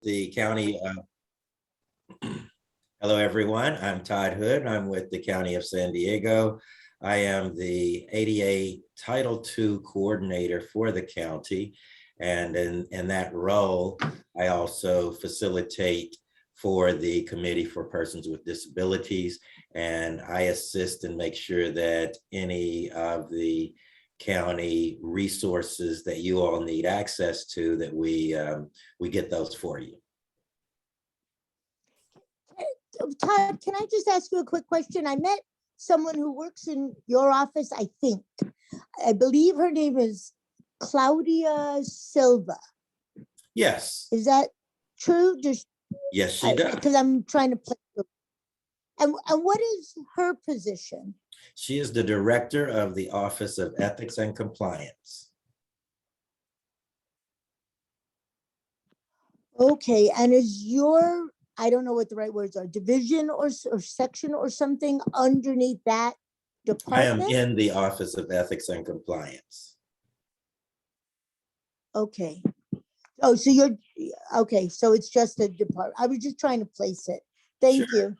the county. Hello, everyone. I'm Todd Hood. I'm with the County of San Diego. I am the ADA Title II coordinator for the county. And in that role, I also facilitate for the Committee for Persons with Disabilities. And I assist and make sure that any of the county resources that you all need access to, that we get those for you. Todd, can I just ask you a quick question? I met someone who works in your office, I think. I believe her name is Claudia Silva. Yes. Is that true? Just yes, she does. Because I'm trying to play. And what is her position? She is the director of the Office of Ethics and Compliance. Okay, and is your, I don't know what the right words are, division or section or something underneath that department? I am in the Office of Ethics and Compliance. Okay. Oh, so you're, okay, so it's just a department. I was just trying to place it. Thank you.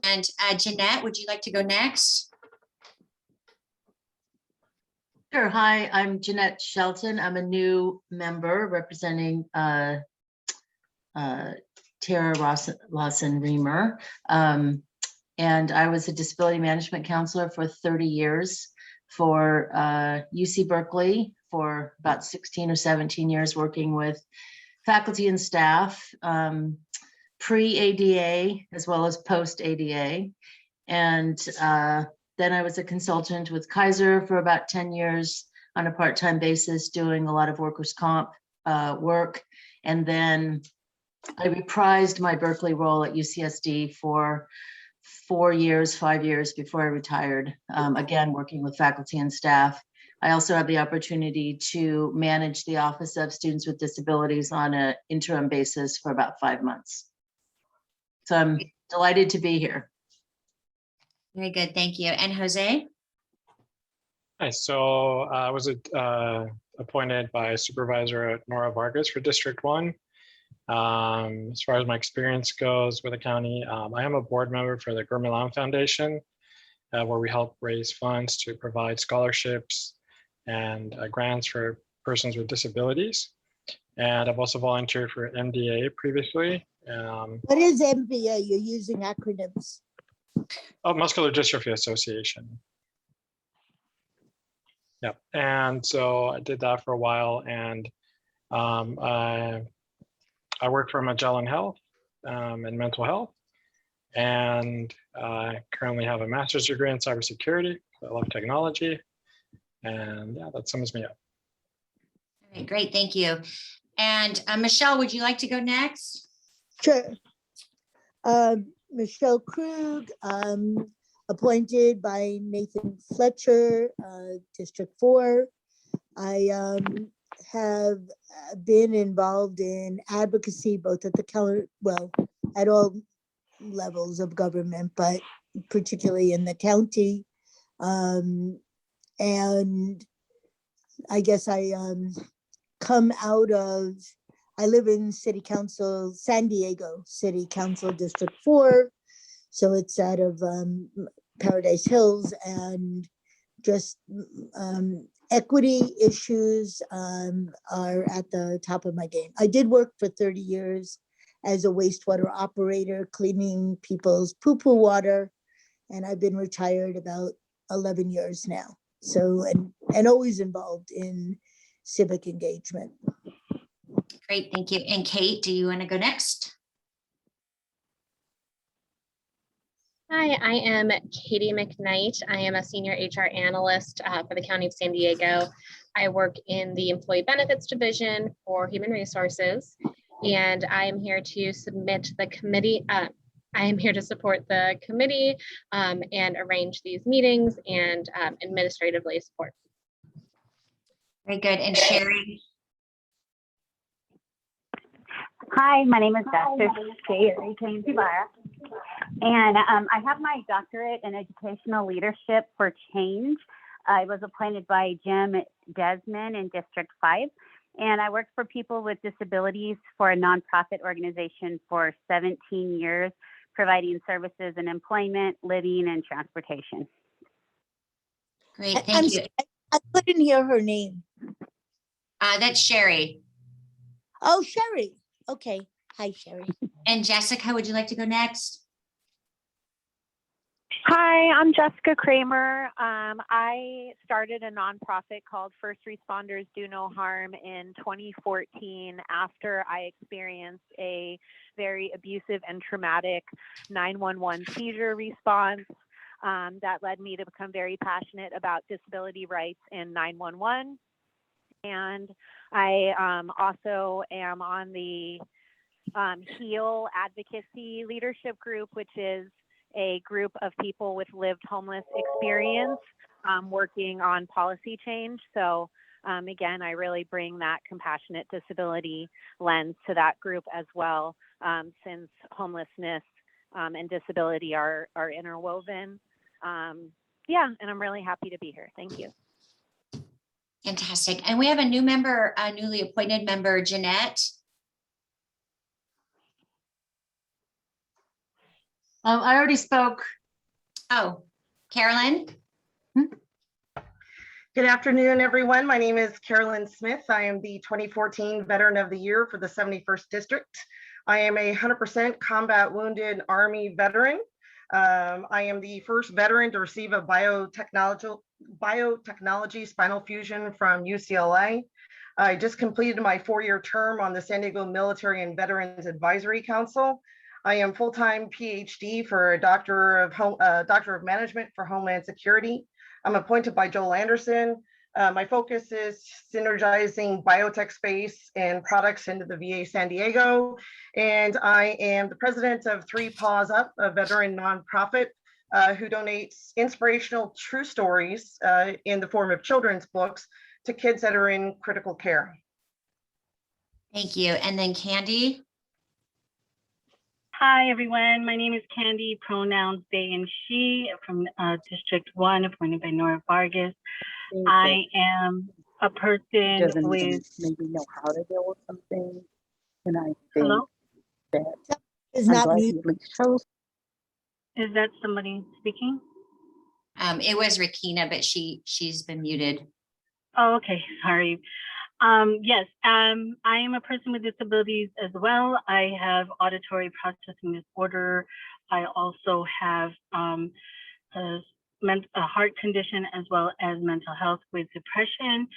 And Jeanette, would you like to go next? Sure. Hi, I'm Jeanette Shelton. I'm a new member representing Tara Lawson-Remer. And I was a disability management counselor for 30 years for UC Berkeley for about 16 or 17 years, working with faculty and staff, pre-ADA as well as post-ADA. And then I was a consultant with Kaiser for about 10 years on a part-time basis, doing a lot of workers' comp work. And then I reprised my Berkeley role at UCSD for 5 years before I retired, again, working with faculty and staff. I also had the opportunity to manage the Office of Students with Disabilities on an interim basis for about 5 months. So I'm delighted to be here. Very good, thank you. And Jose? Hi, so I was appointed by Supervisor at Nora Vargas for District 1. As far as my experience goes with the county, I am a board member for the Gurmilam Foundation, where we help raise funds to provide scholarships and grants for persons with disabilities. And I've also volunteered for MDA previously. What is MVA? You're using acronyms. Oh, Muscular Dystrophy Association. Yep. And so I did that for a while, and I work for Magellan Health and mental health, and I currently have a master's degree in cybersecurity. I love technology, and yeah, that sums me up. All right, great, thank you. And Michelle, would you like to go next? Sure. Michelle Krug, appointed by Nathan Fletcher, District 4. I have been involved in advocacy both at the county, well, at all levels of government, but particularly in the county. And I guess I come out of, I live in City Council, San Diego City Council District 4. So it's out of Paradise Hills, and just equity issues are at the top of my game. I did work for 30 years as a wastewater operator, cleaning people's poo-poo water, and I've been retired about 11 years now. So, and always involved in civic engagement. Great, thank you. And Kate, do you want to go next? Hi, I am Katie Mcknight. I am a senior HR analyst for the County of San Diego. I work in the Employee Benefits Division for Human Resources, and I am here to submit the committee. I am here to support the committee and arrange these meetings and administratively support. Very good. And Sherry? Hi, my name is Dr. Sherry Kane-Tubara, and I have my doctorate in educational leadership for change. I was appointed by Jim Desmond in District 5, And I worked for people with disabilities for a nonprofit organization for 17 years, providing services in employment, living, and transportation. Great, I'm thank you. sorry, I couldn't hear her name. That's Sherry. Oh, Sherry. Okay. Hi, Sherry. And Jessica, would you like to go next? Hi, I'm Jessica Kramer. I started a nonprofit called First Responders Do No Harm in 2014 after I experienced a very abusive and traumatic 911 seizure response that led me to become very passionate about disability rights in 911. And I also am on the HEAL Advocacy Leadership Group, which is a group of people with lived homeless experience working on policy change. So again, I really bring that compassionate disability lens to that group as well, since homelessness and disability are interwoven. Yeah, and I'm really happy to be here. Thank you. Fantastic. And we have a new member, a newly appointed member, Jeanette. I already spoke. Oh, Carolyn. Good afternoon, everyone. My name is Carolyn Smith. I am the 2014 Veteran of the Year for the 71st District. I am a 100% combat wounded Army veteran. I am the first veteran to receive a biotechnology spinal fusion from UCLA. I just completed my 4-year term on the San Diego Military and Veterans Advisory Council. I am full-time PhD for a Doctor of Management for Homeland Security. I'm appointed by Joel Anderson. My focus is synergizing biotech space and products into the VA San Diego. And I am the president of 3 Paws Up, a veteran nonprofit who donates inspirational true stories in the form of children's books to kids that are in critical care. Thank you. And then Candy. Hi, everyone. My name is Candy, pronouns they and she, from District 1, appointed by Nora Vargas. I am a person Doesn't with... even maybe know how to deal with something. And I think Hello? that Is I'm not glad me. you at least chose. Is that somebody speaking? It was Rakina, but she's been muted. Oh, okay. Sorry. Yes, I am a person with disabilities as well. I have auditory processing disorder. I also have a heart condition as well as mental health with depression.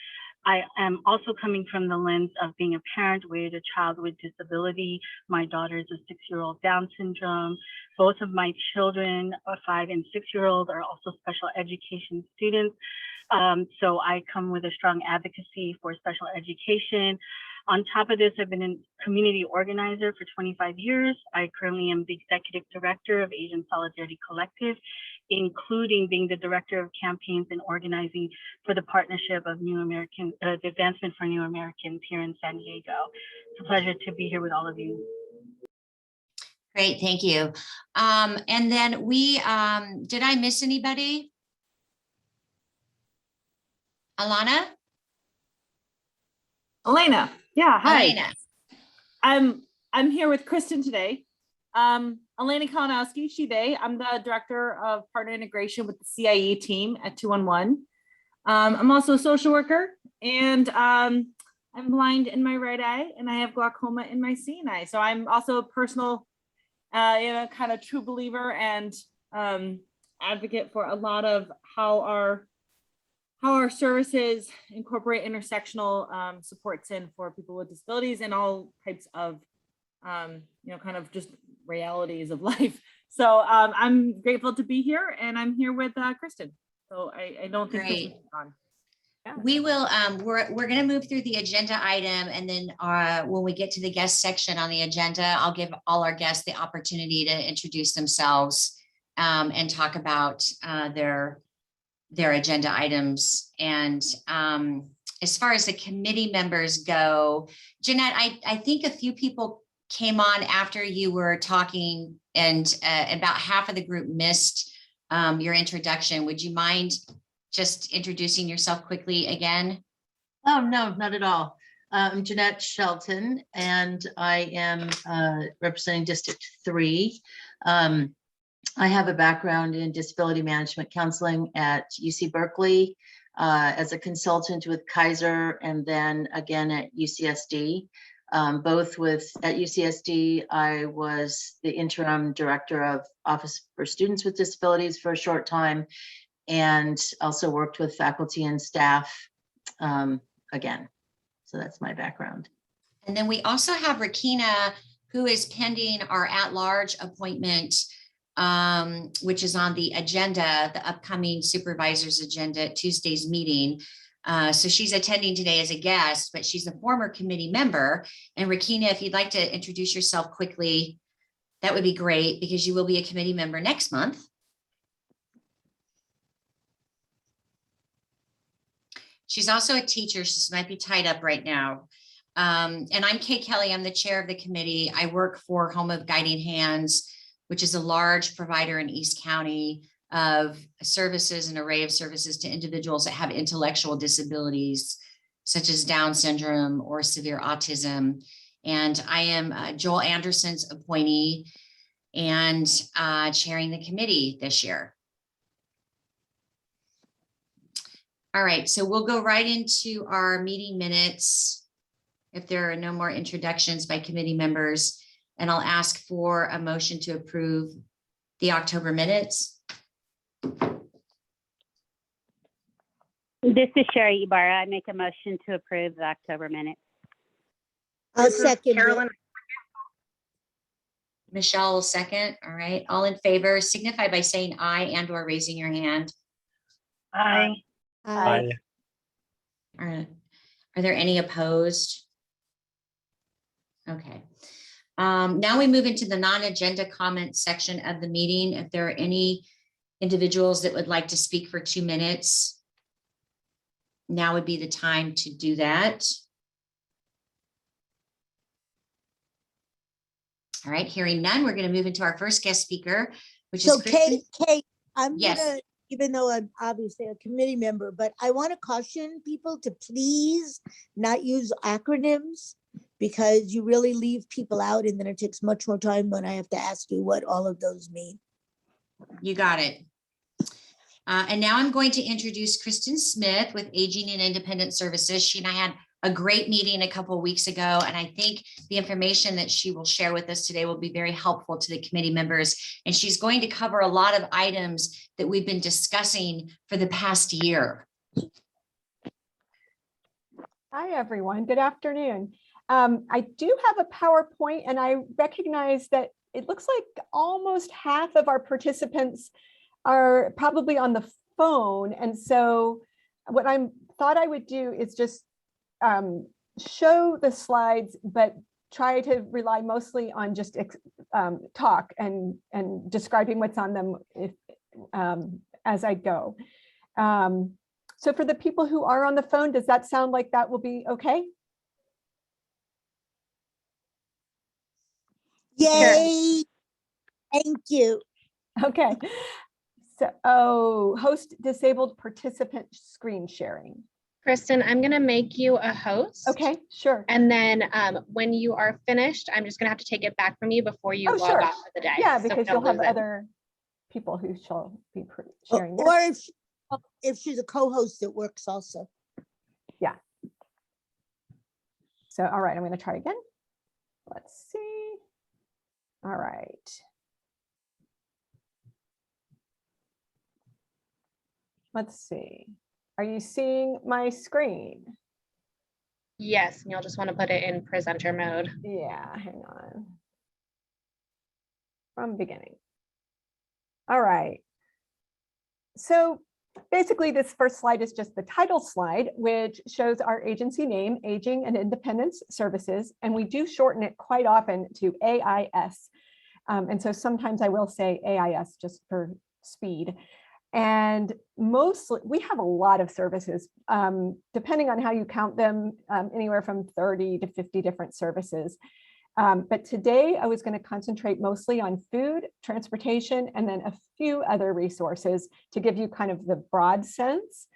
I am also coming from the lens of being a parent with a child with disability. My daughter is a 6-year-old Down syndrome. Both of my children, a 5- and 6-year-old, are also special education students. So I come with a strong advocacy for special education. On top of this, I've been a community organizer for 25 years. I currently am the executive director of Asian Solidarity Collective, including being the director of campaigns and organizing for the partnership of the Advancement for New Americans here in San Diego. It's a pleasure to be here with all of you. Great, thank you. And then did I miss anybody? Alana? Elena, yeah, hi. Elena. I'm here with Kristen today. Elena Kalinowski, she, they. I'm the director of partner integration with the CIE team at 211. I'm also a social worker, and I'm blind in my right eye, and I have glaucoma in my seeing eye. So I'm also a personal, kind of true believer and advocate for a lot of how our services incorporate intersectional supports in for people with disabilities and all types of, kind of just realities of life. So I'm grateful to be here, and I'm here with Kristen. So I don't think Great. on. Yeah. We will, we're going to move through the agenda item, and then when we get to the guest section on the agenda, I'll give all our guests the opportunity to introduce themselves and talk about their agenda items. And as far as the committee members go, Jeanette, I think a few people came on after you were talking, and about half of the group missed your introduction. Would you mind just introducing yourself quickly again? Oh, no, not at all. I'm Jeanette Shelton, and I am representing District 3. I have a background in disability management counseling at UC Berkeley as a consultant with Kaiser, and then again at UCSD. Both at UCSD, I was the interim director of Office for Students with Disabilities for a short time, and also worked with faculty and staff again. So that's my background. And then we also have Rakina, who is pending our at-large appointment, which is on the agenda, the upcoming supervisor's agenda at Tuesday's meeting. So she's attending today as a guest, but she's a former committee member. And Rakina, if you'd like to introduce yourself quickly, that would be great, because you will be a committee member next month. She's also a teacher. She might be tied up right now. And I'm Kay Kelly. I'm the chair of the committee. I work for Home of Guiding Hands, which is a large provider in East County of services, an array of services to individuals that have intellectual disabilities, such as Down syndrome or severe autism. And I am Joel Anderson's appointee and chairing the committee this year. All right, so we'll go right into our meeting minutes if there are no more introductions by committee members, and I'll ask for a motion to approve the October minutes. This is Sherry Ibarra. I make a motion to approve the October minutes. I'll This is second it. Carolyn. Michelle will second. All right, all in favor signify by saying aye and or raising your hand. Aye. Aye. Are there any opposed? Okay. Now we move into the non-agenda comment section of the meeting. If there are any individuals that would like to speak for 2 minutes, now would be the time to do that. All right, hearing none, we're going to move into our first guest speaker, which is So Kristen. Kate, I'm Yes. gonna, even though I'm obviously a committee member, but I want to caution people to please not use acronyms, because you really leave people out and then it takes much more time when I have to ask you what all of those mean. You got it. And now I'm going to introduce Kristen Smith with Aging and Independent Services. She and I had a great meeting a couple of weeks ago, and I think the information that she will share with us today will be very helpful to the committee members. And she's going to cover a lot of items that we've been discussing for the past year. Hi, everyone. Good afternoon. I do have a PowerPoint, and I recognize that it looks like almost half of our participants are probably on the phone. And so what I thought I would do is just show the slides, but try to rely mostly on just talk and describing what's on them if, as I go. So for the people who are on the phone, does that sound like that will be okay? Yay! Thank you. Okay. So, host disabled participant screen sharing. Kristen, I'm going to make you a host. Okay, sure. And then when you are finished, I'm just going to have to take it back from you before you log sure. off for the day. Yeah, So because don't you'll have lose it. other people who shall be sharing. Or if she's a co-host, it works also. Yeah. So, all right, I'm going to try again. Let's see. All right. Let's see. Are you seeing my screen? Yes, and you'll just want to put it in presenter mode. Yeah, hang on. From beginning. All right. So basically this first slide is just the title slide, which shows our agency name, Aging and Independence Services, and we do shorten it quite often to AIS. And so sometimes I will say AIS just for speed. And mostly, we have a lot of services, depending on how you count them, anywhere from 30 to 50 different services. But today I was going to concentrate mostly on food, transportation, and then a few other resources to give you kind of the broad sense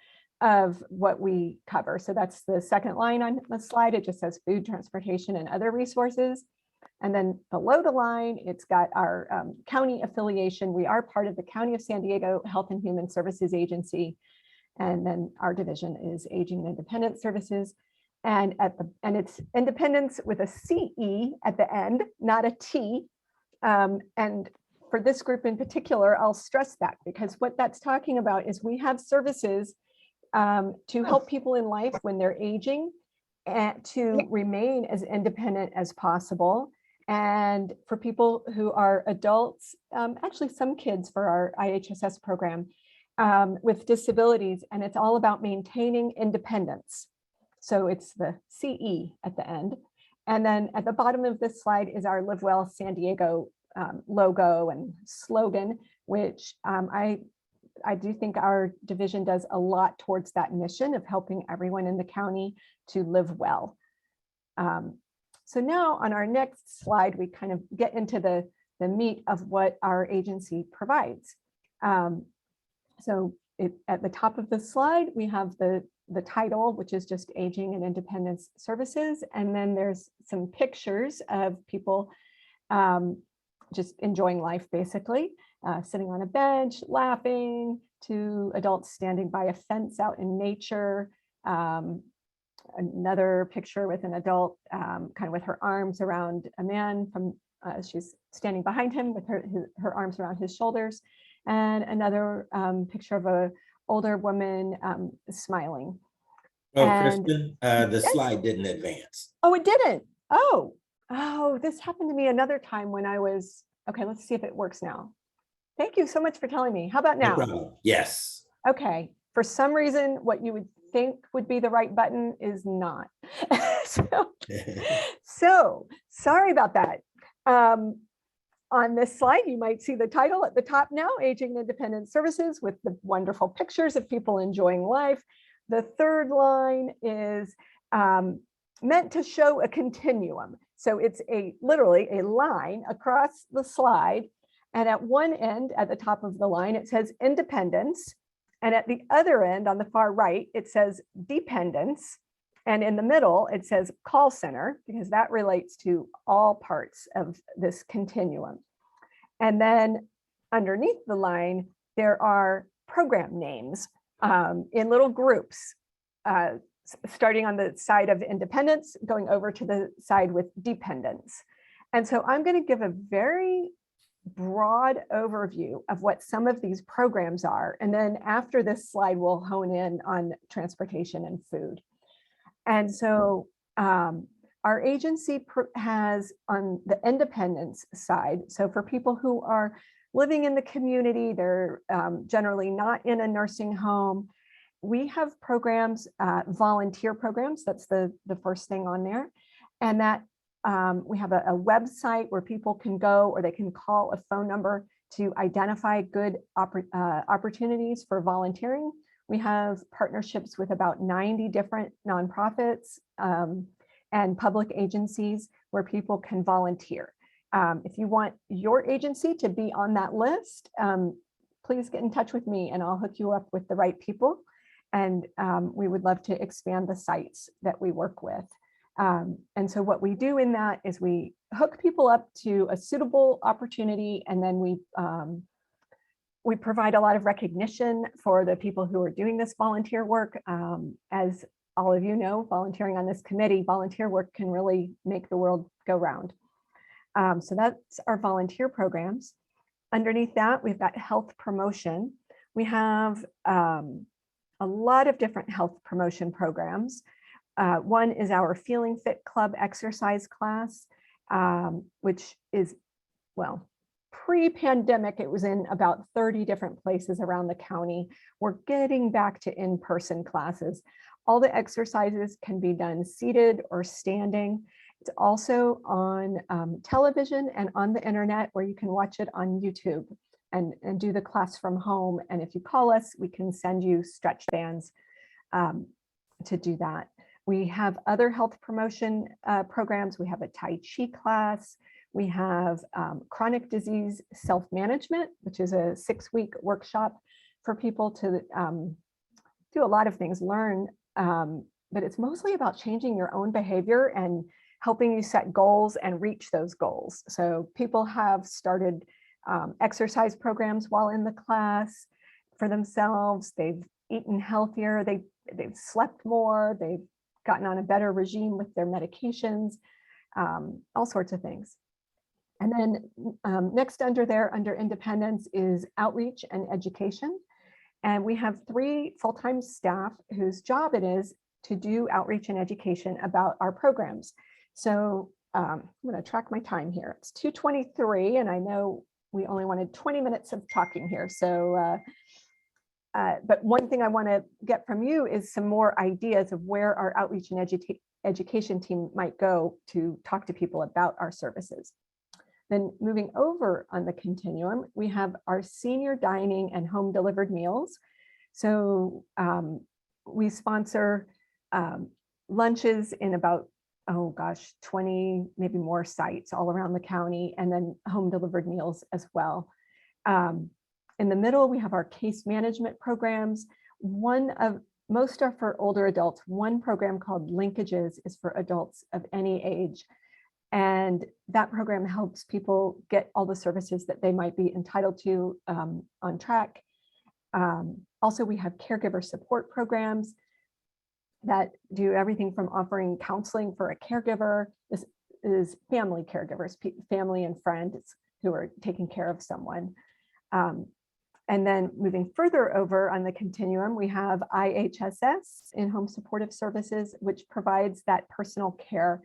of what we cover. So that's the second line on the slide. It just says food, transportation, and other resources. And then below the line, it's got our county affiliation. We are part of the County of San Diego Health and Human Services Agency. And then our division is Aging and Independent Services. And it's independence with a CE at the end, not a T. And for this group in particular, I'll stress that, because what that's talking about is we have services to help people in life when they're aging and to remain as independent as possible. And for people who are adults, actually some kids for our IHSS program with disabilities, and it's all about maintaining independence. So it's the CE at the end. And then at the bottom of this slide is our Live Well San Diego logo and slogan, which I do think our division does a lot towards that mission of helping everyone in the county to live well. So now on our next slide, we kind of get into the meat of what our agency provides. At the top of the slide, we have the title, which is just Aging and Independence Services. And then there's some pictures of people just enjoying life, basically, sitting on a bench, laughing, to adults standing by a fence out in nature. Another picture with an adult kind of with her arms around a man from, she's standing behind him with her arms around his shoulders. And another picture of a older woman smiling. Oh, And Kristen, the slide didn't advance. oh, it didn't. Oh, this happened to me another time when I was, okay, let's see if it works now. Thank you so much for telling me. How about No now? problem. Yes. Okay, for some reason, what you would think would be the right button is not. so sorry about that. On this slide, you might see the title at the top now, Aging and Independent Services, with the wonderful pictures of people enjoying life. The third line is meant to show a continuum. So it's literally a line across the slide. And at one end, at the top of the line, it says independence. And at the other end, on the far right, it says dependence. And in the middle, it says call center, because that relates to all parts of this continuum. And then underneath the line, there are program names in little groups, starting on the side of independence, going over to the side with dependence. And so I'm going to give a very broad overview of what some of these programs are. And then after this slide, we'll hone in on transportation and food. And so our agency has on the independence side, so for people who are living in the community, they're generally not in a nursing home, we have programs, volunteer programs, that's the first thing on there. And that we have a website where people can go, or they can call a phone number to identify good opportunities for volunteering. We have partnerships with about 90 different nonprofits and public agencies where people can volunteer. If you want your agency to be on that list, please get in touch with me and I'll hook you up with the right people. And we would love to expand the sites that we work with. And so what we do in that is we hook people up to a suitable opportunity, and then we provide a lot of recognition for the people who are doing this volunteer work. As all of you know, volunteering on this committee, volunteer work can really make the world go round. So that's our volunteer programs. Underneath that, we've got health promotion. We have a lot of different health promotion programs. One is our Feeling Fit Club exercise class, which is, well, pre-pandemic, it was in about 30 different places around the county. We're getting back to in-person classes. All the exercises can be done seated or standing. It's also on television and on the internet, where you can watch it on YouTube and do the class from home. And if you call us, we can send you stretch bands to do that. We have other health promotion programs. We have a Tai Chi class. We have chronic disease self-management, which is a 6-week workshop for people do a lot of things, learn, but it's mostly about changing your own behavior and helping you set goals and reach those goals. So people have started exercise programs while in the class for themselves. They've eaten healthier, they've slept more, they've gotten on a better regime with their medications, all sorts of things. And then next under there, under independence, is outreach and education. And we have 3 full-time staff whose job it is to do outreach and education about our programs. So I'm going to track my time here. It's 2:23, and I know we only wanted 20 minutes of talking here. So, but one thing I want to get from you is some more ideas of where our outreach and education team might go to talk to people about our services. Then moving over on the continuum, we have our senior dining and home delivered meals. So we sponsor lunches in about, oh gosh, 20, maybe more sites all around the county, and then home delivered meals as well. In the middle, we have our case management programs. Most are for older adults. One program called Linkages is for adults of any age. And that program helps people get all the services that they might be entitled to on track. Also, we have caregiver support programs that do everything from offering counseling for a caregiver. This is family caregivers, family and friends who are taking care of someone. And then moving further over on the continuum, we have IHSS, in-home supportive services, which provides that personal care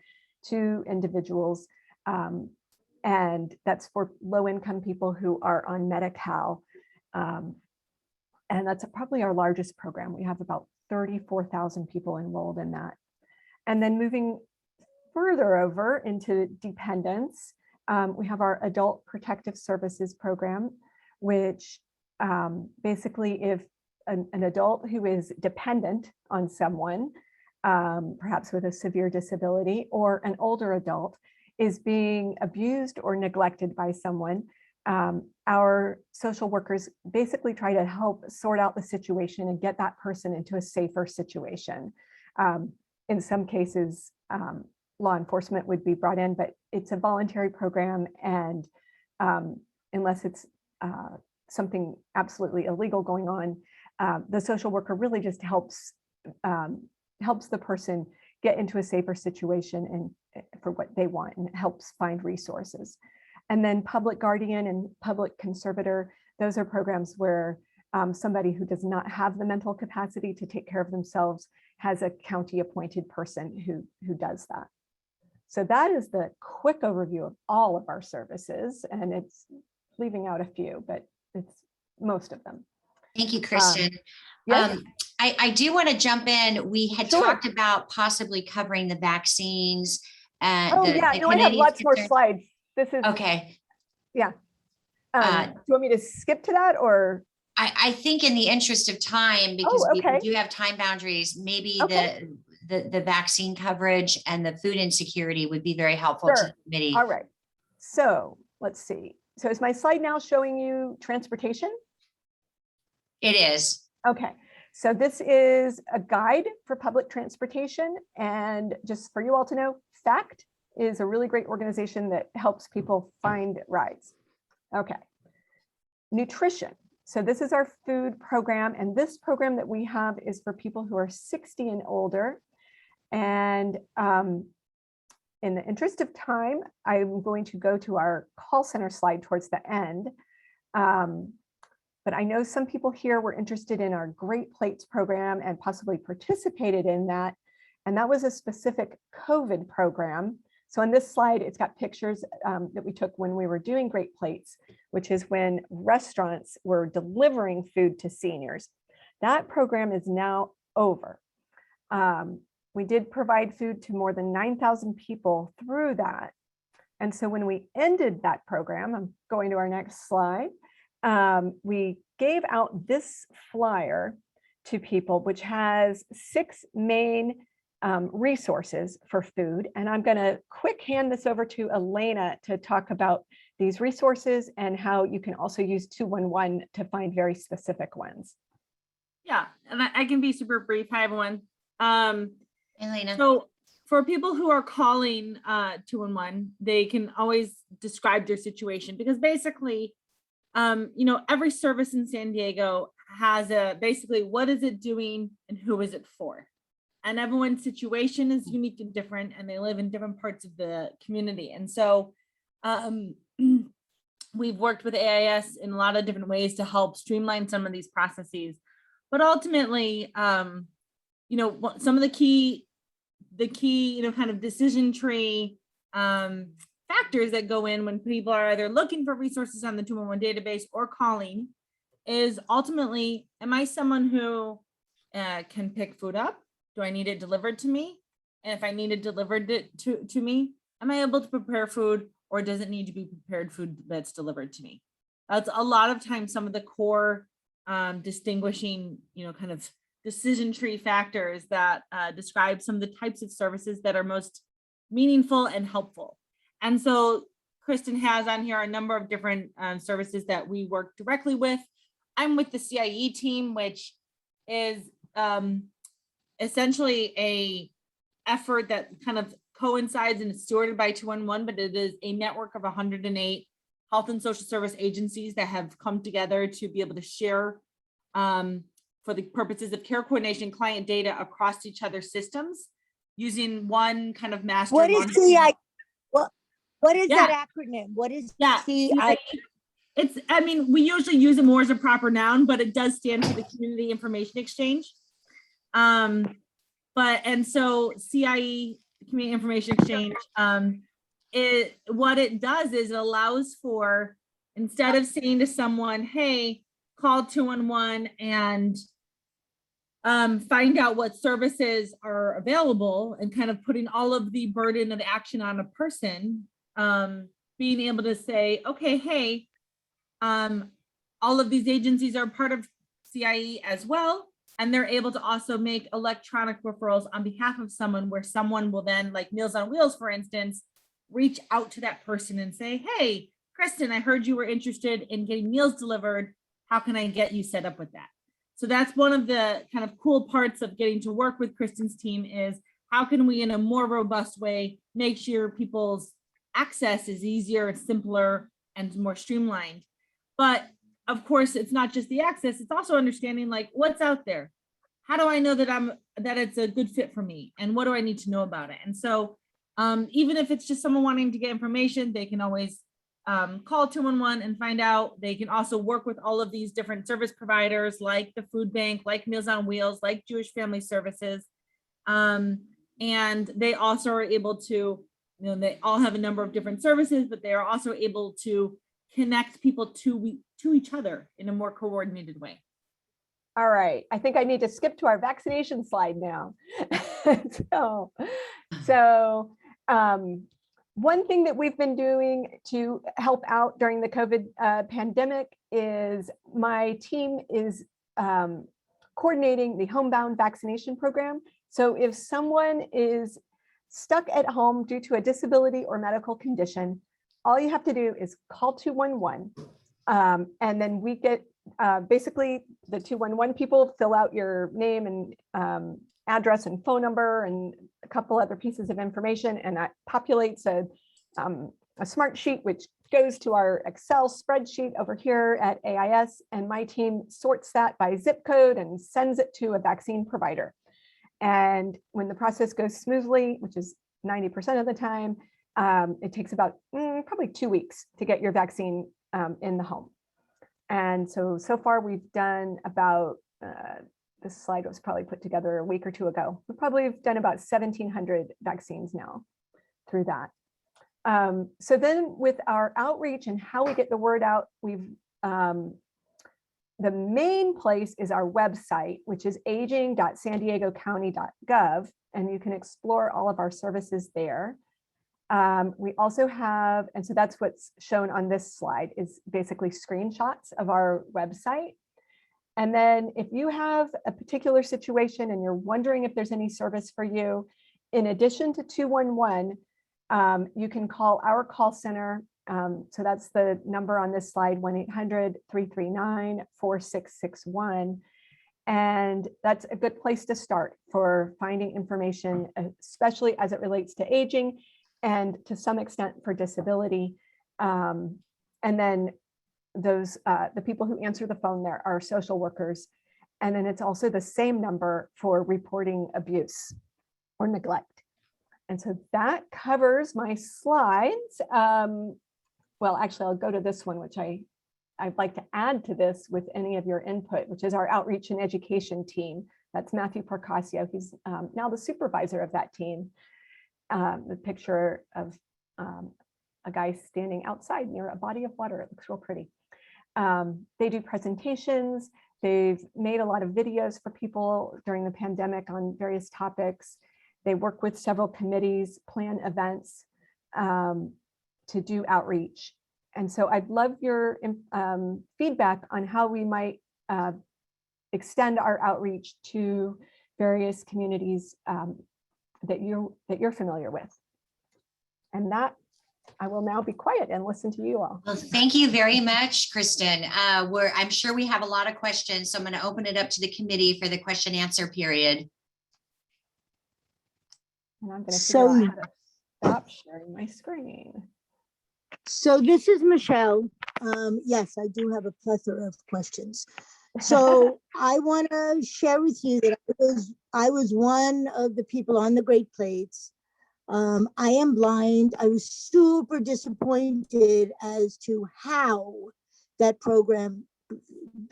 to individuals. And that's for low-income people who are on Medi-Cal. And that's probably our largest program. We have about 34,000 people enrolled in that. And then moving further over into dependence, we have our Adult Protective Services program, which basically if an adult who is dependent on someone, perhaps with a severe disability, or an older adult is being abused or neglected by someone, our social workers basically try to help sort out the situation and get that person into a safer situation. In some cases, law enforcement would be brought in, but it's a voluntary program, and unless it's something absolutely illegal going on, the social worker really just helps the person get into a safer situation and for what they want, and helps find resources. And then public guardian and public conservator, those are programs where somebody who does not have the mental capacity to take care of themselves has a county appointed person who does that. So that is the quick overview of all of our services, and it's leaving out a few, but it's most of them. Thank you, Kristen. Yes. I do want to jump in. We had Sure. talked about possibly covering the vaccines. Oh the yeah, no, I have Canadian lots more concerns. slides. This is, Okay. yeah. Do you want me to skip to that, or? I think in the interest of time, because okay. we do have time boundaries, maybe Okay. the vaccine coverage and the food insecurity would be very helpful to Sure. the committee. All right. So let's see. So is my slide now showing you transportation? It is. Okay. So this is a guide for public transportation. And just for you all to know, FACT is a really great organization that helps people find rides. Okay. Nutrition. So this is our food program. And this program that we have is for people who are 60 and older. And in the interest of time, I'm going to go to our call center slide towards the end. But I know some people here were interested in our Great Plates program and possibly participated in that. And that was a specific COVID program. So on this slide, it's got pictures that we took when we were doing Great Plates, which is when restaurants were delivering food to seniors. That program is now over. We did provide food to more than 9,000 people through that. And so when we ended that program, I'm going to our next slide, we gave out this flyer to people, which has 6 main resources for food. And I'm going to quick hand this over to Elena to talk about these resources and how you can also use 211 to find very specific ones. Yeah, and I can be super brief. Hi, everyone. Elena. So for people who are calling 211, they can always describe their situation, because basically, every service in San Diego has basically what is it doing and who is it for? And everyone's situation is unique and different, and they live in different parts of the community. And so we've worked with AIS in a lot of different ways to help streamline some of these processes. But ultimately, some of the key, kind of decision tree factors that go in when people are either looking for resources on the 211 database or calling is ultimately, am I someone who can pick food up? Do I need it delivered to me? And if I need it delivered to me, am I able to prepare food, or does it need to be prepared food that's delivered to me? That's a lot of times some of the core distinguishing, kind of decision tree factors that describe some of the types of services that are most meaningful and helpful. And so Kristen has on here a number of different services that we work directly with. I'm with the CIE team, which is essentially a effort that kind of coincides and is stewarded by 211, but it is a network of 108 health and social service agencies that have come together to be able to share for the purposes of care coordination client data across each other's systems using one kind of master. What is CI? What is Yeah. that acronym? What is Yeah, CI? we usually use it more as a proper noun, but it does stand for the Community Information Exchange. And so CIE, Community Information Exchange, what it does is it allows for, instead of saying to someone, hey, call 211 and find out what services are available, and kind of putting all of the burden of action on a person, being able to say, okay, hey, all of these agencies are part of CIE as well, and they're able to also make electronic referrals on behalf of someone, where someone will then, like Meals on Wheels, for instance, reach out to that person and say, hey, Kristen, I heard you were interested in getting meals delivered. How can I get you set up with that? So that's one of the kind of cool parts of getting to work with Kristen's team, is how can we, in a more robust way, make sure people's access is easier, simpler, and more streamlined. But of course, it's not just the access, it's also understanding like what's out there. How do I know that it's a good fit for me? And what do I need to know about it? And so even if it's just someone wanting to get information, they can always call 211 and find out. They can also work with all of these different service providers like the food bank, like Meals on Wheels, like Jewish Family Services. And they also are able to, they all have a number of different services, but they are also able to connect people to each other in a more coordinated way. All right, I think I need to skip to our vaccination slide now. So one thing that we've been doing to help out during the COVID pandemic is my team is coordinating the Homebound vaccination program. So if someone is stuck at home due to a disability or medical condition, all you have to do is call 211. And then we get basically the 211 people fill out your name and address and phone number and a couple other pieces of information, and that populates a smart sheet which goes to our Excel spreadsheet over here at AIS, and my team sorts that by zip code and sends it to a vaccine provider. And when the process goes smoothly, which is 90% of the time, it takes about probably 2 weeks to get your vaccine in the home. And so far we've done about, this slide was probably put together a week or two ago. We've probably done about 1,700 vaccines now through that. So then with our outreach and how we get the word out, we've, the main place is our website, which is aging.sandiegocounty.gov, and you can explore all of our services there. We also have, and so that's what's shown on this slide, is basically screenshots of our website. And then if you have a particular situation and you're wondering if there's any service for you, in addition to 211, you can call our call center. So that's the number on this slide, 1-800-339-4661. And that's a good place to start for finding information, especially as it relates to aging and to some extent for disability. And then those, the people who answer the phone there are social workers. And then it's also the same number for reporting abuse or neglect. And so that covers my slides. Well, actually, I'll go to this one, which I'd like to add to this with any of your input, which is our outreach and education team. That's Matthew Percasio. He's now the supervisor of that team. The picture of a guy standing outside near a body of water. It looks real pretty. They do presentations. They've made a lot of videos for people during the pandemic on various topics. They work with several committees, plan events to do outreach. And so I'd love your feedback on how we might extend our outreach to various communities that you're familiar with. And that I will now be quiet and listen to you all. Well, thank you very much, Kristen. I'm sure we have a lot of questions, so I'm going to open it up to the committee for the question answer period. And I'm going to figure out how to stop sharing my screen. So this is Michelle. Yes, I do have a plethora of questions. So I want to share with you that I was one of the people on the Great Plates. I am blind. I was super disappointed as to how that program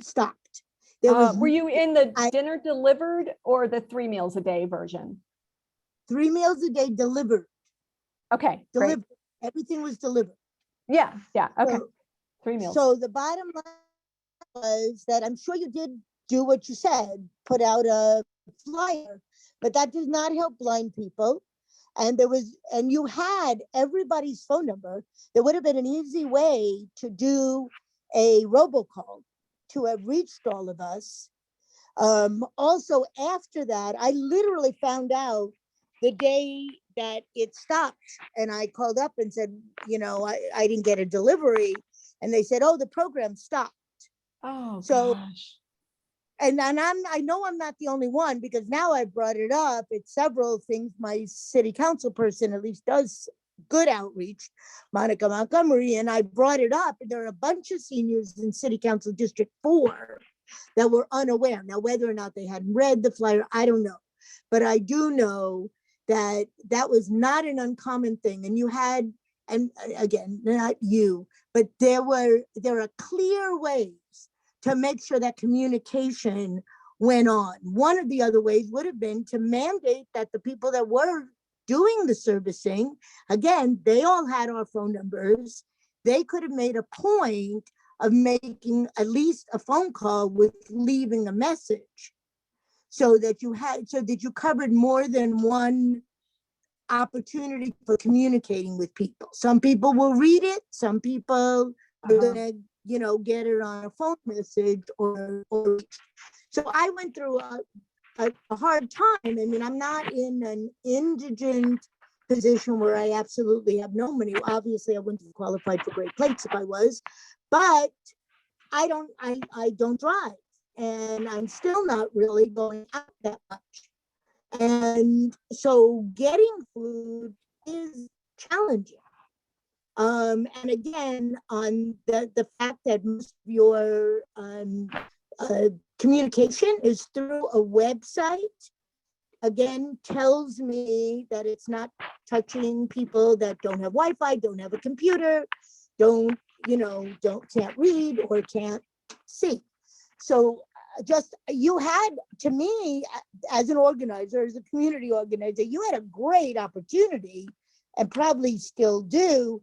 stopped. Were you in the dinner delivered or the 3 meals a day version? 3 meals a day delivered. Okay, delivered. Great. Everything was delivered. Yeah, okay. 3 meals. So the bottom line was that I'm sure you did do what you said, put out a flyer, but that does not help blind people. And you had everybody's phone number. There would have been an easy way to do a robocall to have reached all of us. Also, after that, I literally found out the day that it stopped, and I called up and said, you know, I didn't get a delivery, and they said, oh, the program stopped. Oh, so gosh. And I know I'm not the only one, because now I've brought it up. It's several things. My city council person at least does good outreach, Monica Montgomery, and I brought it up. And there are a bunch of seniors in City Council District 4 that were unaware. Now, whether or not they hadn't read the flyer, I don't know. But I do know that that was not an uncommon thing. And you had, and again, not you, but there are clear ways to make sure that communication went on. One of the other ways would have been to mandate that the people that were doing the servicing, again, they all had our phone numbers. They could have made a point of making at least a phone call with leaving a message, so that you covered more than one opportunity for communicating with people. Some people will read it, some people are gonna, you know, get it on a phone message or so I went through a hard time. I mean, I'm not in an indigent position where I absolutely have no money. Obviously, I wouldn't have qualified for Great Plates if I was, but I don't drive, and I'm still not really going out that much. And so getting food is challenging. And again, on the fact that most of your communication is through a website, again, tells me that it's not touching people that don't have Wi-Fi, don't have a computer, can't read or can't see. So you had, to me, as an organizer, as a community organizer, you had a great opportunity, and probably still do,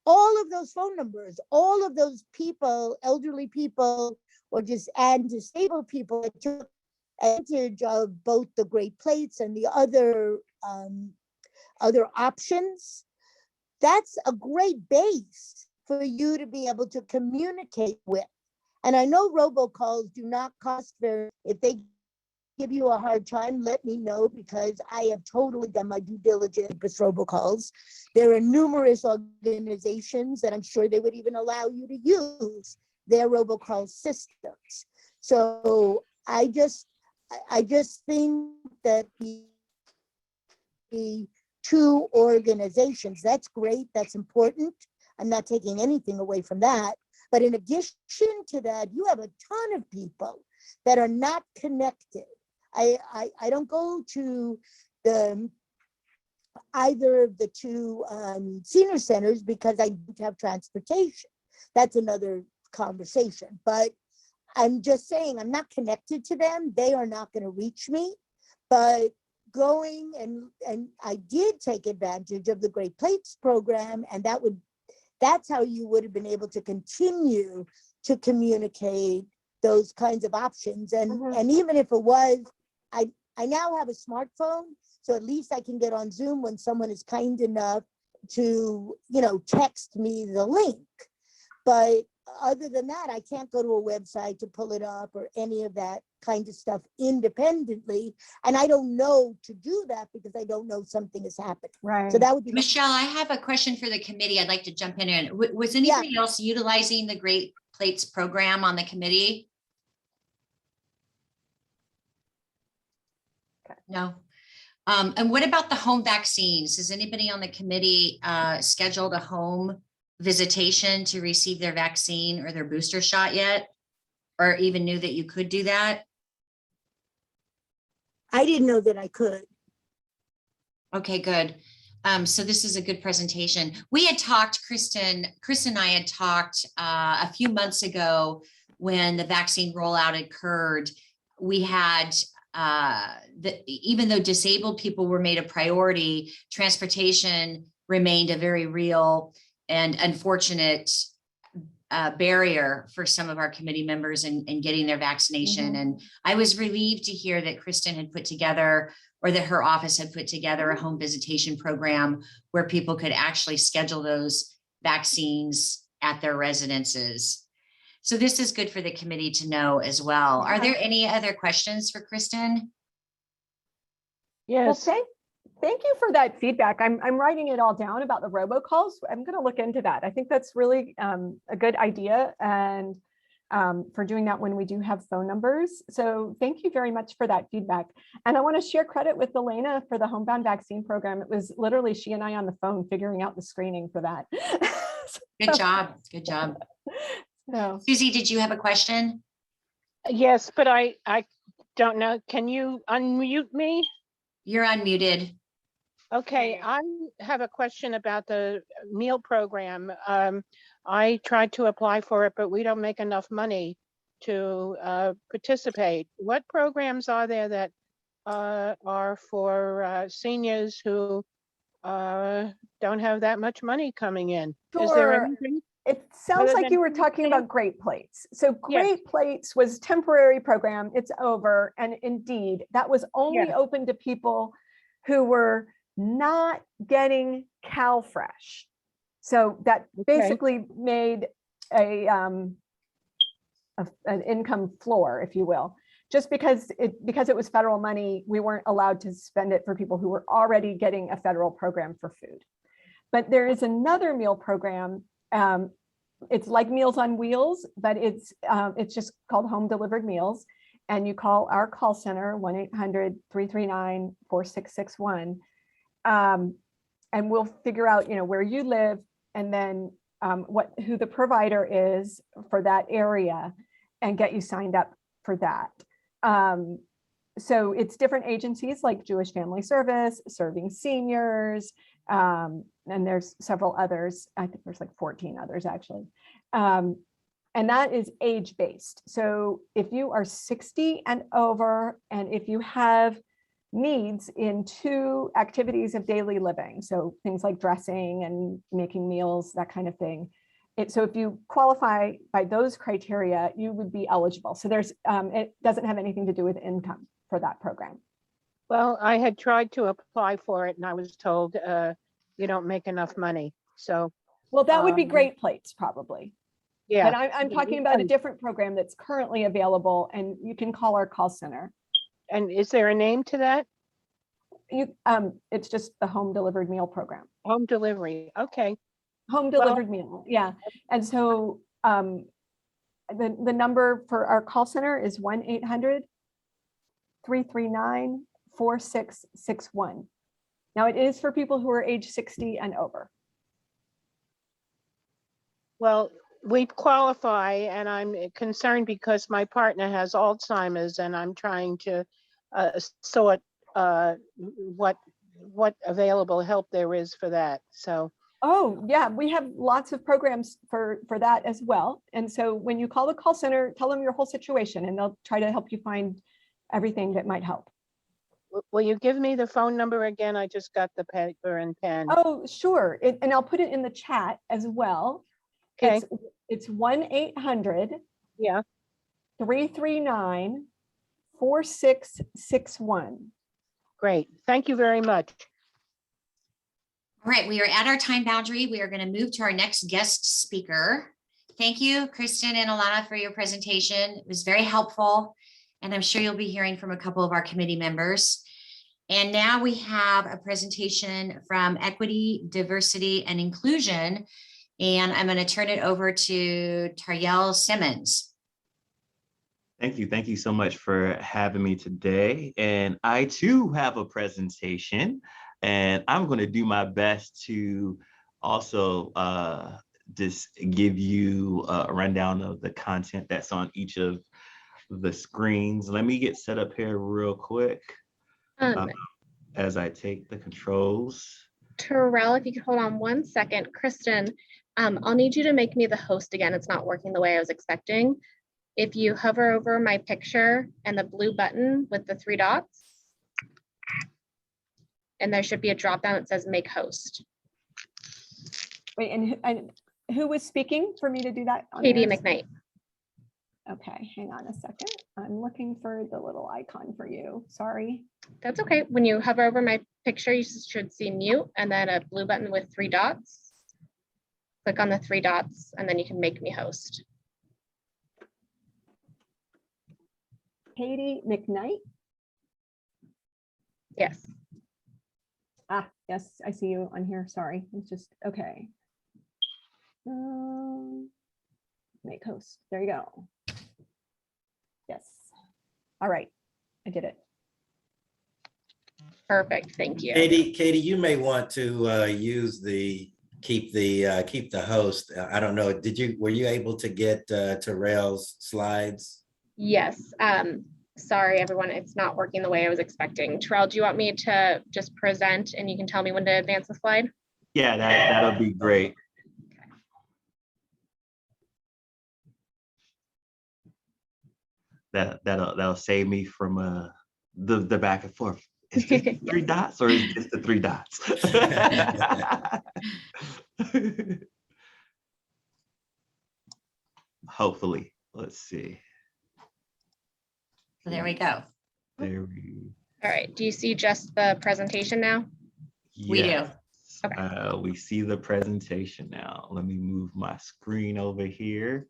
all of those phone numbers, all of those people, elderly people, or just disabled people that took advantage of both the Great Plates and the other options. That's a great base for you to be able to communicate with. And I know robocalls do not cost very. If they give you a hard time, let me know, because I have totally done my due diligence with robocalls. There are numerous organizations that I'm sure they would even allow you to use their robocall systems. So I just I just think that the two organizations, that's great, that's important. I'm not taking anything away from that. But in addition to that, you have a ton of people that are not connected. I don't go to either of the two senior centers because I don't have transportation. That's another conversation. But I'm just saying, I'm not connected to them. They are not going to reach me. But going and I did take advantage of the Great Plates program, and that's how you would have been able to continue to communicate those kinds of options. And even if it was, I now have a smartphone, so at least I can get on Zoom when someone is kind enough to, text me the link. But other than that, I can't go to a website to pull it up or any of that kind of stuff independently. And I don't know to do that because I don't know something has happened. Right. So that would be Michelle, I have a question for the committee. I'd like to jump in. And was anybody else utilizing the Great Plates program on the committee? Okay. No. And what about the home vaccines? Has anybody on the committee scheduled a home visitation to receive their vaccine or their booster shot yet? Or even knew that you could do that? I didn't know that I could. Okay, good. So this is a good presentation. We had talked, Chris and I had talked a few months ago when the vaccine rollout occurred. We had, even though disabled people were made a priority, transportation remained a very real and unfortunate barrier for some of our committee members in getting their vaccination. And I was relieved to hear that Kristen had put together, or that her office had put together, a home visitation program where people could actually schedule those vaccines at their residences. So this is good for the committee to know as well. Are there any other questions for Kristen? Yes. Well, thank you for that feedback. I'm writing it all down about the robocalls. I'm going to look into that. I think that's really a good idea, and for doing that when we do have phone numbers. So thank you very much for that feedback. And I want to share credit with Elena for the Homebound vaccine program. It was literally she and I on the phone figuring out the screening for that. Good job. Good job. No. Susie, did you have a question? Yes, but I don't know. Can you unmute me? You're unmuted. Okay, I have a question about the meal program. I tried to apply for it, but we don't make enough money to participate. What programs are there that are for seniors who don't have that much money coming in? Sure. Is there anything? It sounds like you were talking about Great Plates. So Great Plates was a temporary program. It's over. And indeed, that was only open to people who were not getting CalFresh. So that basically made an income floor, if you will. Just because it was federal money, we weren't allowed to spend it for people who were already getting a federal program for food. But there is another meal program. It's like Meals on Wheels, but it's just called Home Delivered Meals. And you call our call center, 1-800-339-4661. And we'll figure out, where you live, and then who the provider is for that area, and get you signed up for that. So it's different agencies like Jewish Family Service, Serving Seniors, and there's several others. I think there's like 14 others actually. And that is age-based. So if you are 60 and over, and if you have needs in 2 activities of daily living, so things like dressing and making meals, that kind of thing. So if you qualify by those criteria, you would be eligible. So there's it doesn't have anything to do with income for that program. Well, I had tried to apply for it and I was told you don't make enough money. So well, that would be Great Plates probably. Yeah. But I'm talking about a different program that's currently available, and you can call our call center. And is there a name to that? It's just the Home Delivered Meal Program. Home delivery. Okay. Home Delivered Meal. Yeah. And so the number for our call center is 339-4661. Now it is for people who are age 60 and over. Well, we qualify, and I'm concerned because my partner has Alzheimer's, and I'm trying to sort what available help there is for that. So. Oh, yeah, we have lots of programs for that as well. And so when you call the call center, tell them your whole situation and they'll try to help you find everything that might help. Will you give me the phone number again? I just got the paper and pen. Oh, sure. And I'll put it in the chat as well. Okay. It's 1-800. Yeah. 339-4661. Great. Thank you very much. All right, we are at our time boundary. We are going to move to our next guest speaker. Thank you, Kristen and Alana, for your presentation. It was very helpful, and I'm sure you'll be hearing from a couple of our committee members. And now we have a presentation from Equity, Diversity, and Inclusion, and I'm going to turn it over to Tariel Simmons. Thank you. Thank you so much for having me today. And I too have a presentation. And I'm going to do my best to also just give you a rundown of the content that's on each of the screens. Let me get set up here real quick as I take the controls. Terrell, if you could hold on 1 second. Kristen, I'll need you to make me the host again. It's not working the way I was expecting. If you hover over my picture and the blue button with the 3 dots, and there should be a drop down that says make host. Wait, and who was speaking for me to do that? Katie Mcknight. Okay, hang on a second. I'm looking for the little icon for you. Sorry. That's okay. When you hover over my picture, you should see mute and then a blue button with 3 dots. Click on the 3 dots and then you can make me host. Katie Mcknight? Yes. Ah, yes, I see you on here. Sorry, it's just, okay. Make host, there you go. Yes. All right, I did it. Perfect, thank you. Katie, you may want to use keep the host. I don't know, were you able to get Terrell's slides? Yes. Sorry, everyone, it's not working the way I was expecting. Terrell, do you want me to just present and you can tell me when to advance the slide? Yeah, that'll be great. That'll save me from the back and forth. Is this the 3 dots or is this the 3 dots? Hopefully, let's see. So there we go. There we. All right, do you see just the presentation now? Yes. We do. Okay. We see the presentation now. Let me move my screen over here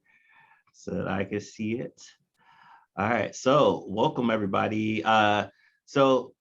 so that I can see it. All right, so welcome everybody. So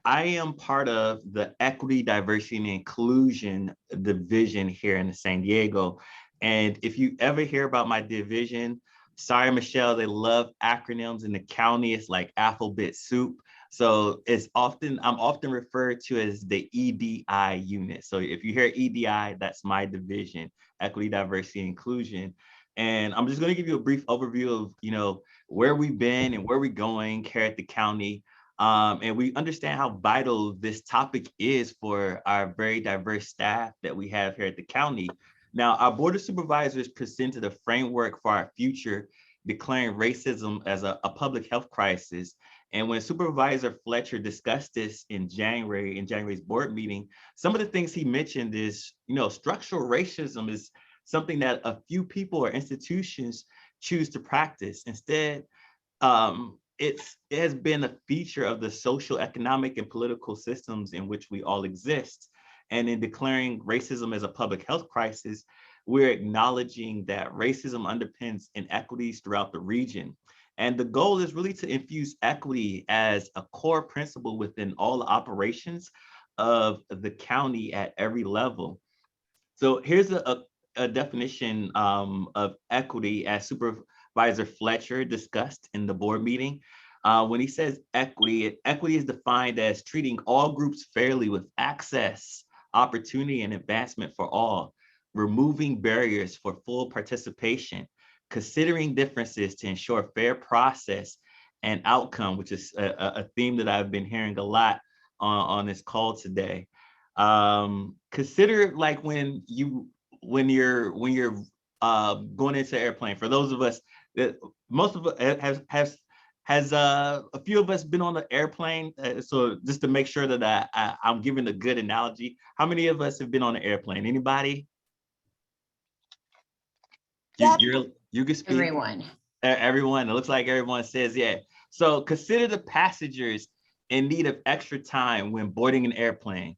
I am part of the Equity, Diversity, and Inclusion division here in San Diego. And if you ever hear about my division, sorry, Michelle, they love acronyms in the county. It's like alphabet soup. So I'm often referred to as the EDI unit. So if you hear EDI, that's my division, Equity, Diversity, and Inclusion. And I'm just going to give you a brief overview of, where we've been and where we're going here at the county. And we understand how vital this topic is for our very diverse staff that we have here at the county. Now, our Board of Supervisors presented a framework for our future, declaring racism as a public health crisis. And when Supervisor Fletcher discussed this in January's board meeting, some of the things he mentioned is, structural racism is something that a few people or institutions choose to practice. Instead, it has been a feature of the social, economic, and political systems in which we all exist. And in declaring racism as a public health crisis, we're acknowledging that racism underpins inequities throughout the region. And the goal is really to infuse equity as a core principle within all the operations of the county at every level. So here's a definition of equity as Supervisor Fletcher discussed in the board meeting. When he says equity, equity is defined as treating all groups fairly with access, opportunity, and advancement for all, removing barriers for full participation, considering differences to ensure fair process and outcome, which is a theme that I've been hearing a lot on this call today. Consider like when you're going into airplane. For those of us that most of us has a few of us been on the airplane? So just to make sure that I'm giving a good analogy, how many of us have been on an airplane? Anybody? Yep. You can speak. Everyone. Everyone. It looks like everyone says yeah. So consider the passengers in need of extra time when boarding an airplane.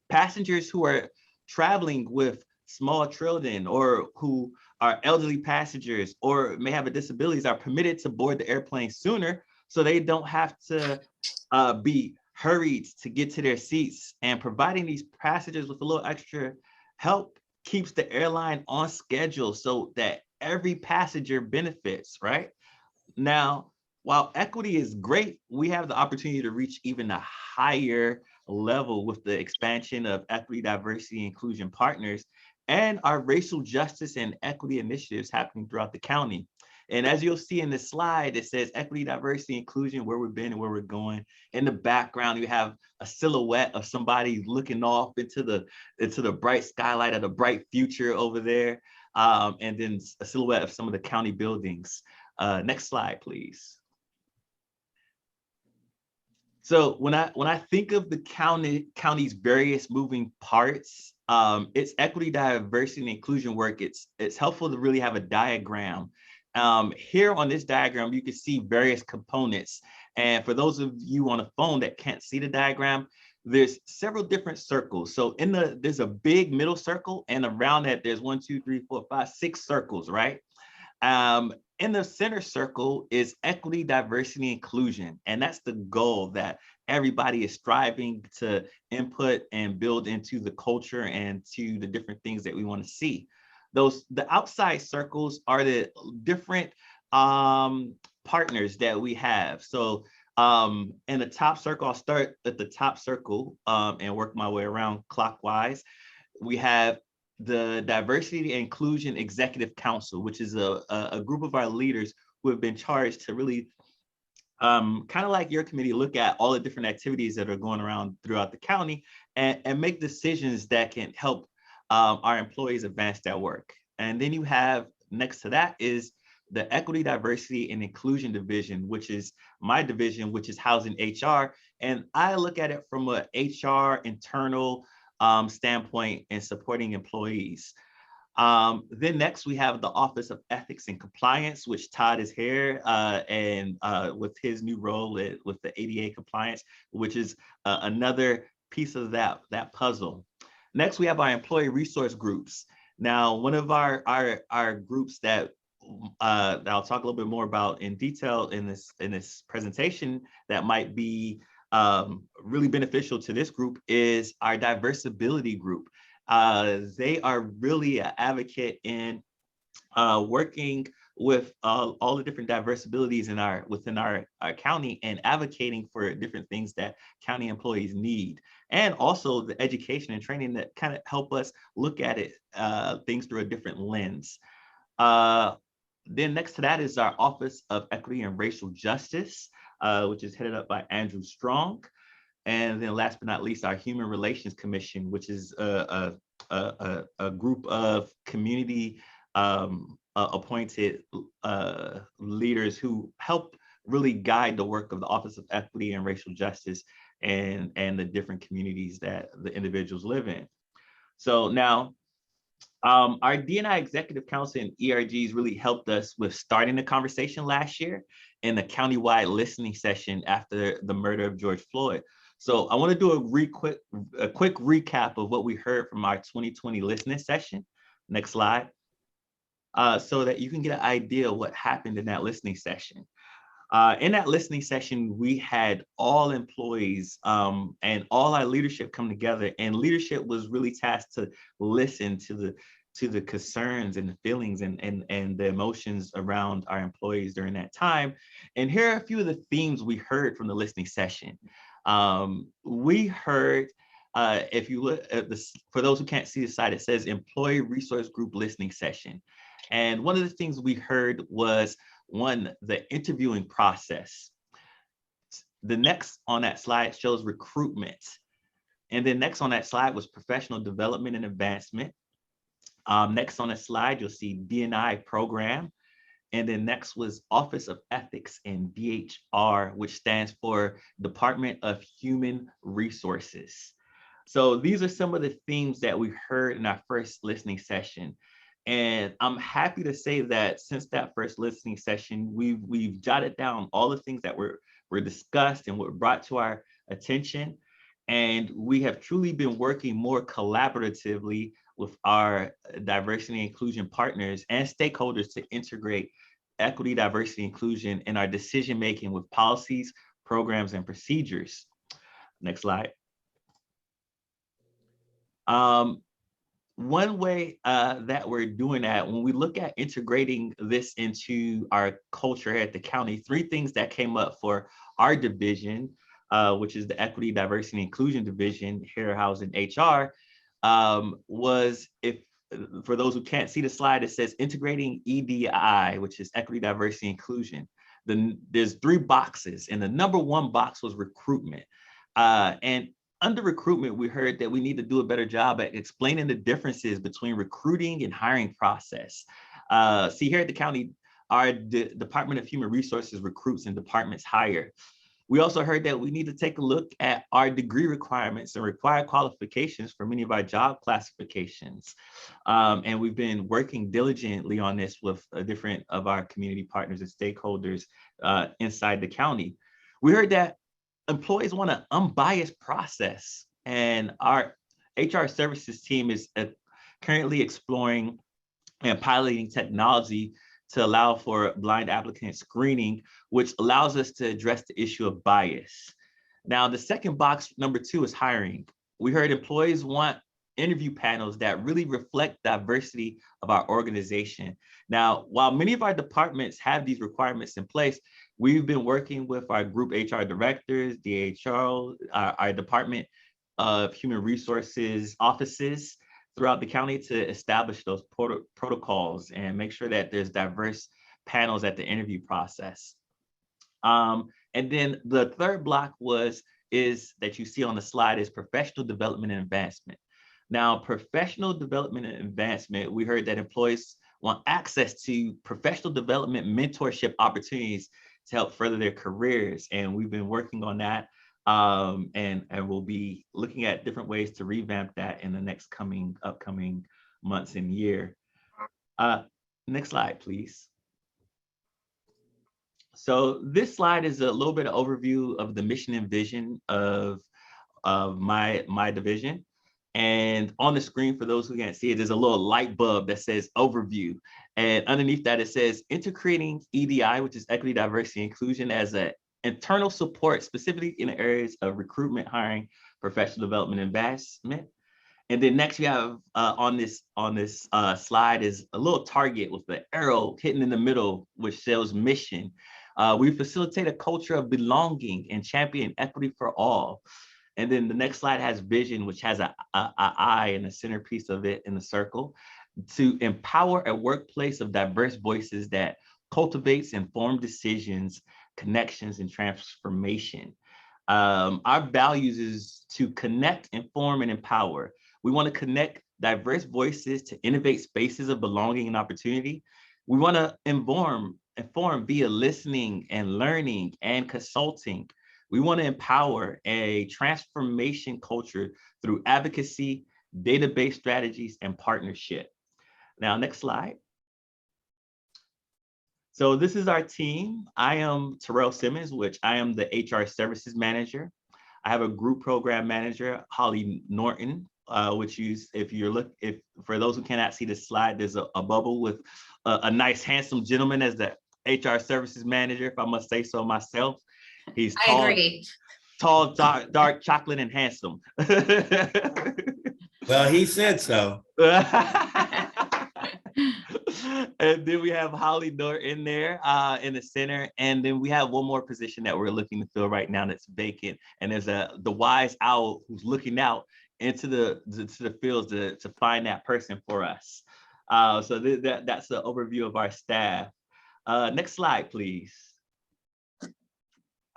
Passengers who are traveling with small children or who are elderly passengers or may have a disabilities are permitted to board the airplane sooner so they don't have to be hurried to get to their seats. And providing these passengers with a little extra help keeps the airline on schedule so that every passenger benefits, right? Now, while equity is great, we have the opportunity to reach even a higher level with the expansion of equity, diversity, inclusion partners and our racial justice and equity initiatives happening throughout the county. And as you'll see in this slide, it says equity, diversity, inclusion, where we've been and where we're going. In the background, you have a silhouette of somebody looking off into the bright skylight of the bright future over there. And then a silhouette of some of the county buildings. Next slide, please. So when I think of the county's various moving parts, it's equity, diversity, and inclusion work. It's helpful to really have a diagram. Here on this diagram, you can see various components. And for those of you on a phone that can't see the diagram, there's several different circles. So there's a big middle circle, and around that there's 1, 2, 3, 4, 5, 6 circles, right? In the center circle is equity, diversity, inclusion. And that's the goal that everybody is striving to input and build into the culture and to the different things that we want to see. The outside circles are the different partners that we have. So in the top circle, I'll start at the top circle and work my way around clockwise. We have the Diversity and Inclusion Executive Council, which is a group of our leaders who have been charged to really, kind of like your committee, look at all the different activities that are going around throughout the county and make decisions that can help our employees advance their work. And then you have, next to that is the Equity, Diversity, and Inclusion Division, which is my division, which is housing HR. And I look at it from a HR internal standpoint and supporting employees. Then next we have the Office of Ethics and Compliance, which Todd is here and with his new role with the ADA compliance, which is another piece of that puzzle. Next, we have our employee resource groups. Now, one of our groups that I'll talk a little bit more about in detail in this presentation that might be really beneficial to this group is our Diversibility group. They are really an advocate in working with all the different diversibilities within our county and advocating for different things that county employees need. And also the education and training that kind of help us look at it, things through a different lens. Then next to that is our Office of Equity and Racial Justice, which is headed up by Andrew Strong. And then last but not least, our Human Relations Commission, which is a group of community appointed leaders who help really guide the work of the Office of Equity and Racial Justice and the different communities that the individuals live in. So now, our D&I Executive Council and ERGs really helped us with starting the conversation last year in the countywide listening session after the murder of George Floyd. So I want to do a quick recap of what we heard from our 2020 listening session. Next slide. So that you can get an idea of what happened in that listening session. In that listening session, we had all employees and all our leadership come together, and leadership was really tasked to listen to to the concerns and the feelings and the emotions around our employees during that time. And here are a few of the themes we heard from the listening session. We heard, if you look at this, for those who can't see the slide, it says Employee Resource Group Listening Session. And one of the things we heard was, one, the interviewing process. The next on that slide shows recruitment. And then next on that slide was professional development and advancement. Next on the slide, you'll see D&I program. And then next was Office of Ethics and DHR, which stands for Department of Human Resources. So these are some of the themes that we heard in our first listening session. And I'm happy to say that since that first listening session, we've jotted down all the things that were discussed and were brought to our attention. And we have truly been working more collaboratively with our diversity and inclusion partners and stakeholders to integrate equity, diversity, inclusion in our decision-making with policies, programs, and procedures. Next slide. One way that we're doing that, when we look at integrating this into our culture at the county, 3 things that came up for our division, which is the Equity, Diversity, and Inclusion Division here housed in HR, was, if for those who can't see the slide, it says integrating EDI, which is equity, diversity, inclusion. Then there's 3 boxes, and the number 1 box was recruitment. And under recruitment, we heard that we need to do a better job at explaining the differences between recruiting and hiring process. See, here at the county, our Department of Human Resources recruits and departments hire. We also heard that we need to take a look at our degree requirements and required qualifications for many of our job classifications. And we've been working diligently on this with different of our community partners and stakeholders inside the county. We heard that employees want an unbiased process, and our HR services team is currently exploring and piloting technology to allow for blind applicant screening, which allows us to address the issue of bias. Now, the second box, number 2, is hiring. We heard employees want interview panels that really reflect diversity of our organization. Now, while many of our departments have these requirements in place, we've been working with our group HR directors, DHR, our Department of Human Resources offices throughout the county to establish those protocols and make sure that there's diverse panels at the interview process. And then the third block is that you see on the slide is professional development and advancement. Now, professional development and advancement, we heard that employees want access to professional development mentorship opportunities to help further their careers. And we've been working on that. And we'll be looking at different ways to revamp that in the next upcoming months and year. Next slide, please. So this slide is a little bit of overview of the mission and vision of my division. And on the screen, for those who can't see it, there's a little light bulb that says overview. And underneath that, it says integrating EDI, which is equity, diversity, inclusion, as an internal support, specifically in the areas of recruitment, hiring, professional development, investment. And then next we have on this slide is a little target with the arrow hitting in the middle, which shows mission. We facilitate a culture of belonging and champion equity for all. And then the next slide has vision, which has an eye in the centerpiece of it in the circle, to empower a workplace of diverse voices that cultivates informed decisions, connections, and transformation. Our values is to connect, inform, and empower. We want to connect diverse voices to innovate spaces of belonging and opportunity. We want to inform via listening and learning and consulting. We want to empower a transformation culture through advocacy, data-based strategies, and partnership. Now, next slide. So this is our team. I am Terrell Simmons, which I am the HR services manager. I have a group program manager, Holly Norton, which for those who cannot see the slide, there's a bubble with a nice, handsome gentleman as the HR services manager, if I must say so myself. He's tall, dark, chocolate, and handsome. Well, he said so. And then we have Holly Norton there in the center. And then we have one more position that we're looking to fill right now that's vacant. And there's the wise owl who's looking out into the fields to find that person for us. So that's the overview of our staff. Next slide, please. All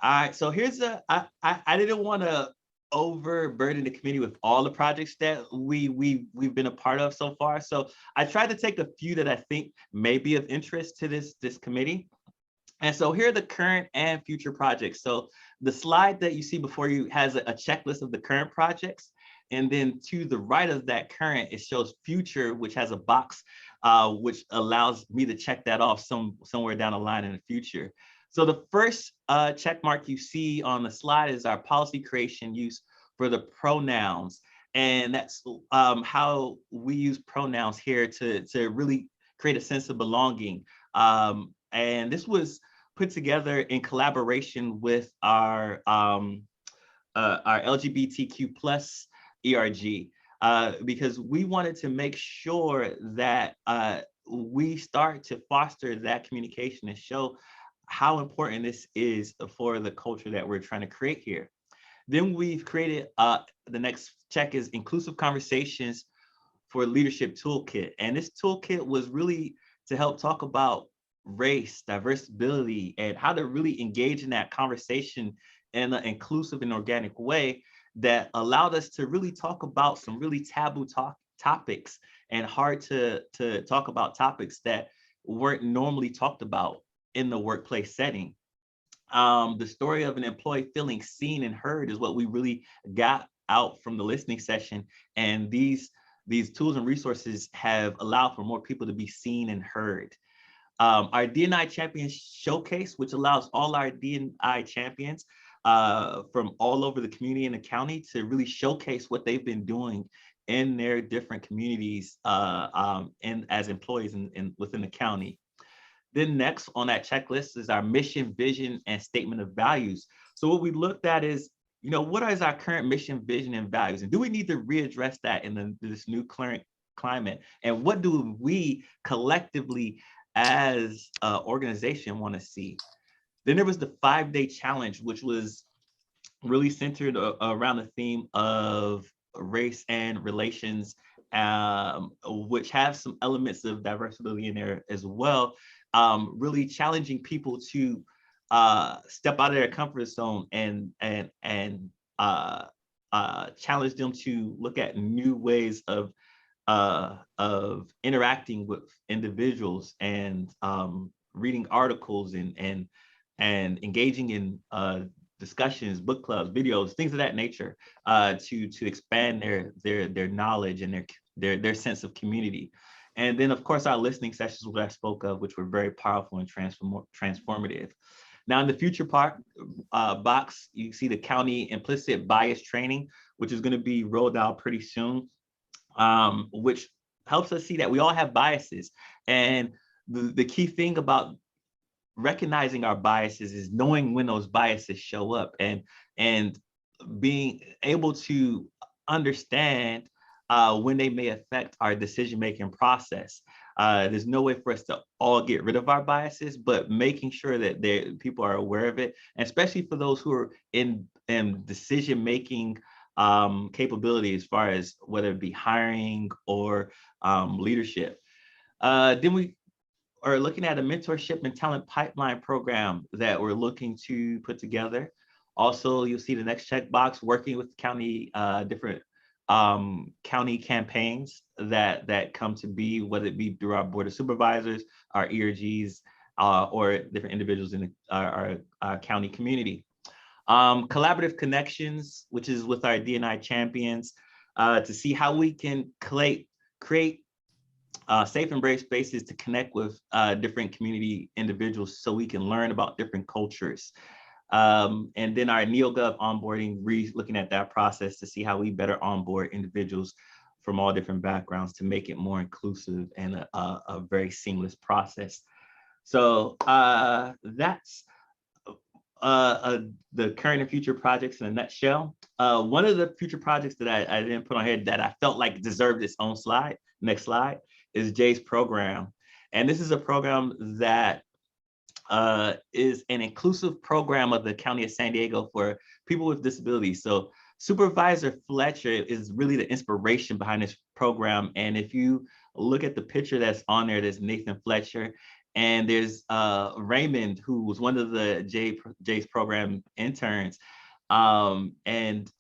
right, so here's I didn't want to overburden the committee with all the projects that we've been a part of so far. So I tried to take a few that I think may be of interest to this committee. And so here are the current and future projects. So the slide that you see before you has a checklist of the current projects. And then to the right of that current, it shows future, which has a box, which allows me to check that off somewhere down the line in the future. So the first check mark you see on the slide is our policy creation use for the pronouns. And that's how we use pronouns here to really create a sense of belonging. And this was put together in collaboration with our LGBTQ plus ERG, because we wanted to make sure that we start to foster that communication and show how important this is for the culture that we're trying to create here. Then we've created, the next check is inclusive conversations for leadership toolkit. And this toolkit was really to help talk about race, diversity, and how to really engage in that conversation in an inclusive and organic way that allowed us to really talk about some really taboo topics and hard to talk about topics that weren't normally talked about in the workplace setting. The story of an employee feeling seen and heard is what we really got out from the listening session. And these tools and resources have allowed for more people to be seen and heard. Our D&I Champions Showcase, which allows all our D&I champions from all over the community and the county to really showcase what they've been doing in their different communities and as employees within the county. Then next on that checklist is our mission, vision, and statement of values. So what we looked at is, what is our current mission, vision, and values? And do we need to readdress that in this new current climate? And what do we collectively as an organization want to see? Then there was the 5-day challenge, which was really centered around the theme of race and relations, which have some elements of diversity in there as well. Really challenging people to step out of their comfort zone and challenge them to look at new ways of interacting with individuals and reading articles and engaging in discussions, book clubs, videos, things of that nature, to expand their knowledge and their sense of community. And then, of course, our listening sessions, which I spoke of, which were very powerful and transformative. Now, in the future part box, you see the county implicit bias training, which is going to be rolled out pretty soon, which helps us see that we all have biases. And the key thing about recognizing our biases is knowing when those biases show up and being able to understand when they may affect our decision-making process. There's no way for us to all get rid of our biases, but making sure that people are aware of it, and especially for those who are in decision-making capability as far as whether it be hiring or leadership. Then we are looking at a mentorship and talent pipeline program that we're looking to put together. Also, you'll see the next checkbox, working with county, different county campaigns that come to be, whether it be through our board of supervisors, our ERGs, or different individuals in our county community. Collaborative connections, which is with our D&I champions, to see how we can create safe and brave spaces to connect with different community individuals so we can learn about different cultures. And then our NeoGov onboarding, looking at that process to see how we better onboard individuals from all different backgrounds to make it more inclusive and a very seamless process. So that's the current and future projects in a nutshell. One of the future projects that I didn't put on here that I felt like deserved its own slide, next slide, is Jay's program. And this is a program that is an inclusive program of the County of San Diego for people with disabilities. So Supervisor Fletcher is really the inspiration behind this program. And if you look at the picture that's on there, there's Nathan Fletcher, and there's Raymond, who was one of the Jay's program interns. And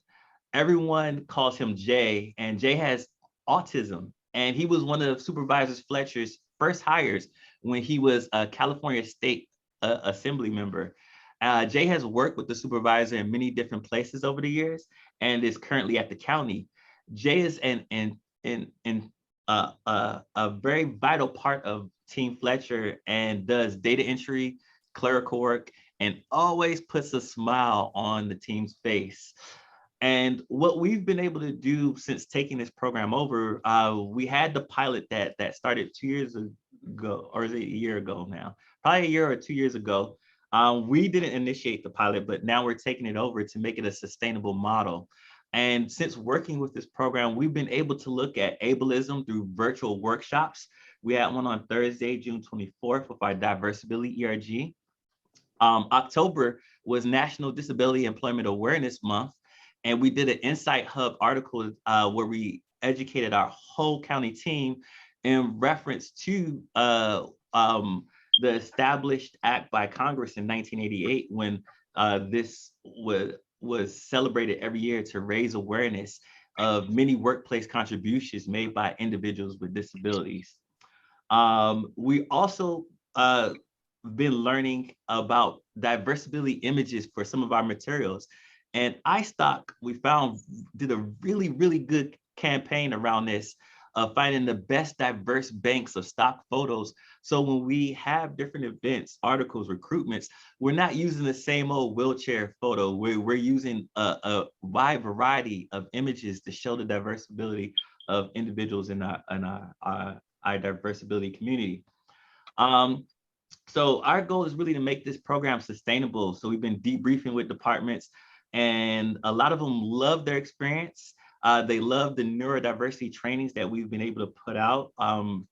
everyone calls him Jay, and Jay has autism. And he was one of Supervisor Fletcher's first hires when he was a California State Assembly member. Jay has worked with the supervisor in many different places over the years and is currently at the county. Jay is a very vital part of Team Fletcher and does data entry, clerical work, and always puts a smile on the team's face. And what we've been able to do since taking this program over, we had the pilot that started 2 years ago, or is it a year ago now? Probably a year or 2 years ago. We didn't initiate the pilot, but now we're taking it over to make it a sustainable model. And since working with this program, we've been able to look at ableism through virtual workshops. We had one on Thursday, June 24th with our Diversibility ERG. October was National Disability Employment Awareness Month. And we did an Insight Hub article where we educated our whole county team in reference to the established act by Congress in 1988, when this was celebrated every year to raise awareness of many workplace contributions made by individuals with disabilities. We also been learning about diversibility images for some of our materials. And iStock, we found, did a really, really good campaign around this, finding the best diverse banks of stock photos. So when we have different events, articles, recruitments, we're not using the same old wheelchair photo. We're using a wide variety of images to show the diversibility of individuals in our diversibility community. So our goal is really to make this program sustainable. So we've been debriefing with departments, and a lot of them love their experience. They love the neurodiversity trainings that we've been able to put out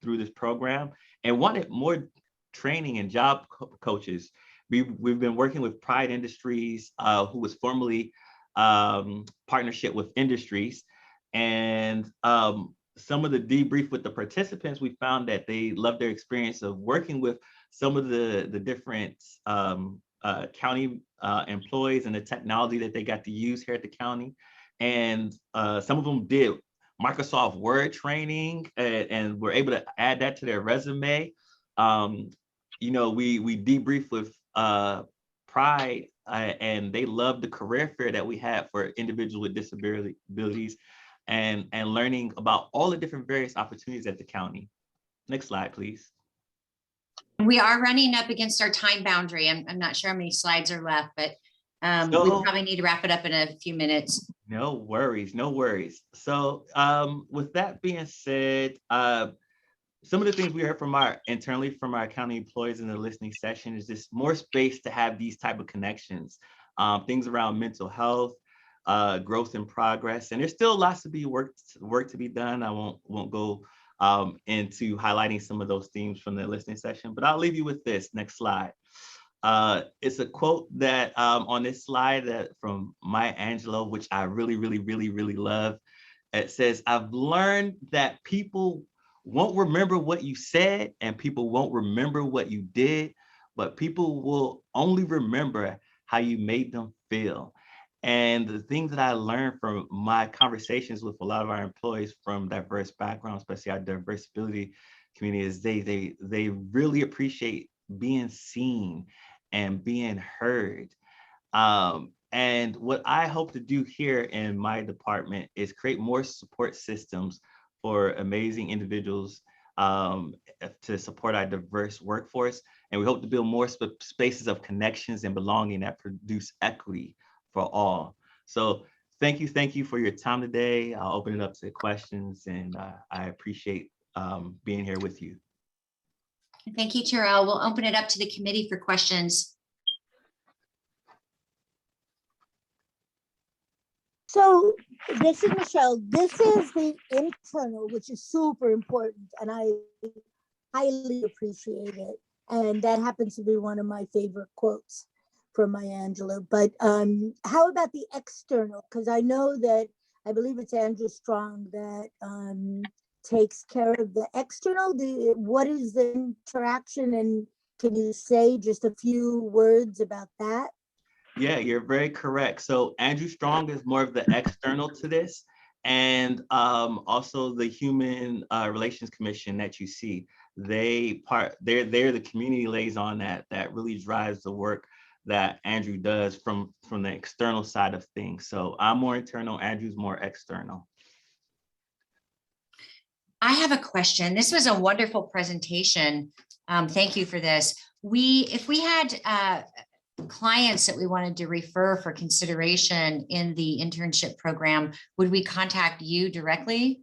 through this program, and wanted more training and job coaches. We've been working with Pride Industries, who was formerly partnership with Industries. And some of the debrief with the participants, we found that they loved their experience of working with some of the different county employees and the technology that they got to use here at the county. And some of them did Microsoft Word training and were able to add that to their resume. You know, we debriefed with Pride and they loved the career fair that we had for individuals with disabilities and learning about all the different various opportunities at the county. Next slide, please. We are running up against our time boundary. I'm not sure how many slides are left, but we probably need to wrap it up in a few minutes. No worries, no worries. So with that being said, some of the things we heard from internally from our county employees in the listening session is just more space to have these type of connections, things around mental health, growth and progress. And there's still lots to be work to be done. I won't go into highlighting some of those themes from the listening session, but I'll leave you with this. Next slide. It's a quote that on this slide from Maya Angelou, which I really, really, really, really love. It says, "I've learned that people won't remember what you said and people won't remember what you did, but people will only remember how you made them feel." And the things that I learned from my conversations with a lot of our employees from diverse backgrounds, especially our diversibility community, is they really appreciate being seen and being heard. And what I hope to do here in my department is create more support systems for amazing individuals to support our diverse workforce. And we hope to build more spaces of connections and belonging that produce equity for all. So thank you for your time today. I'll open it up to questions, and I appreciate being here with you. Thank you, Terrell. We'll open it up to the committee for questions. So this is Michelle. This is the internal, which is super important. And I highly appreciate it. And that happens to be one of my favorite quotes from Maya Angelou. But how about the external? Because I know that, I believe it's Andrew Strong that takes care of the external. What is the interaction, and can you say just a few words about that? Yeah, you're very correct. So Andrew Strong is more of the external to this, and also the Human Relations Commission that you see. They're the community liaison that really drives the work that Andrew does from the external side of things. So I'm more internal, Andrew's more external. I have a question. This was a wonderful presentation. Thank you for this. If we had clients that we wanted to refer for consideration in the internship program, would we contact you directly?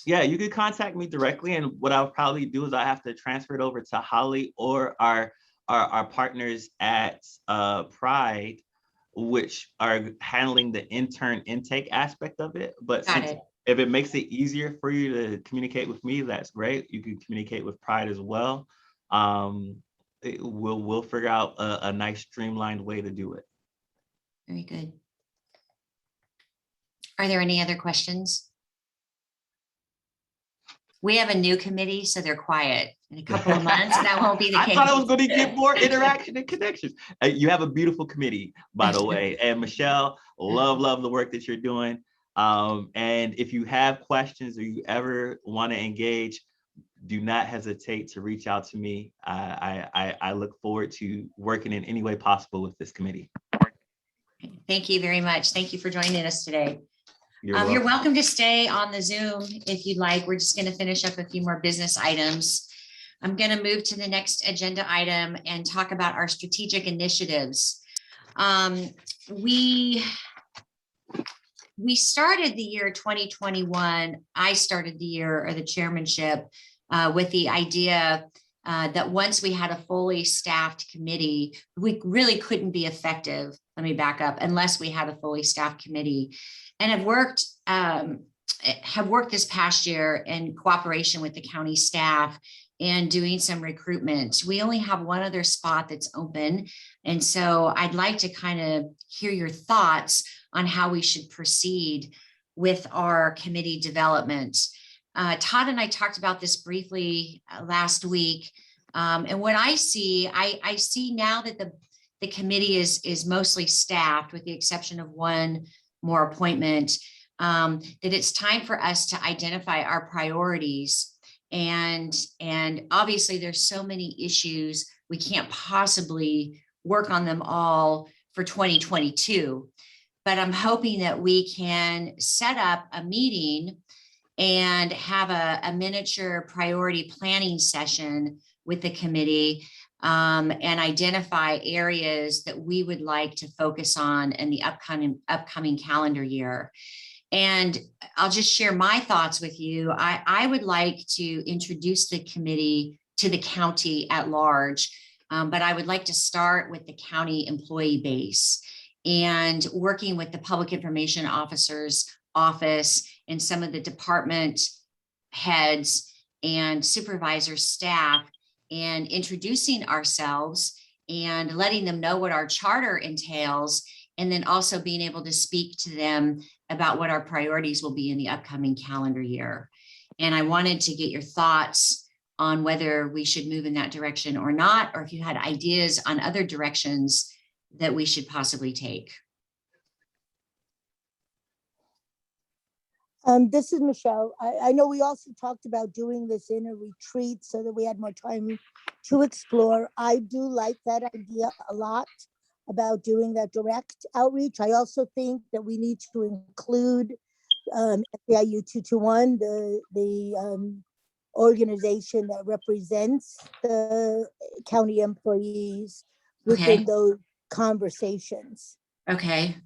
Yeah, you could contact me directly, and what I'll probably do is I have to transfer it over to Holly or our partners at Pride, which are handling the intern intake aspect of it. But if it makes it easier for you to communicate with me, that's great. You can communicate with Pride as well. We'll figure out a nice streamlined way to do it. Very good. Are there any other questions? We have a new committee, so they're quiet. In a couple of months, that won't be the case. I thought I was going to get more interaction and connections. You have a beautiful committee, by the way. And Michelle, love the work that you're doing. And if you have questions or you ever want to engage, do not hesitate to reach out to me. I look forward to working in any way possible with this committee. Thank you very much. Thank you for joining us today. You're welcome to stay on the Zoom if you'd like. We're just going to finish up a few more business items. I'm going to move to the next agenda item and talk about our strategic initiatives. We started the year 2021. I started the year, or the chairmanship, with the idea that once we had a fully staffed committee, we really couldn't be effective. Let me back up, unless we had a fully staffed committee, and have worked this past year in cooperation with the county staff and doing some recruitment. We only have one other spot that's open. And so I'd like to kind of hear your thoughts on how we should proceed with our committee development. Todd and I talked about this briefly last week. And what I see now that the committee is mostly staffed, with the exception of one more appointment, that it's time for us to identify our priorities. And obviously there's so many issues, we can't possibly work on them all for 2022. But I'm hoping that we can set up a meeting and have a miniature priority planning session with the committee, and identify areas that we would like to focus on in the upcoming calendar year. And I'll just share my thoughts with you. I would like to introduce the committee to the county at large, but I would like to start with the county employee base and working with the public information officer's office and some of the department heads and supervisor staff, and introducing ourselves and letting them know what our charter entails, and then also being able to speak to them about what our priorities will be in the upcoming calendar year. And I wanted to get your thoughts on whether we should move in that direction or not, or if you had ideas on other directions that we should possibly take. This is Michelle. I know we also talked about doing this in a retreat so that we had more time to explore. I do like that idea a lot about doing that direct outreach. I also think that we need to include SEIU 221, the organization that represents the county employees within those conversations. Okay.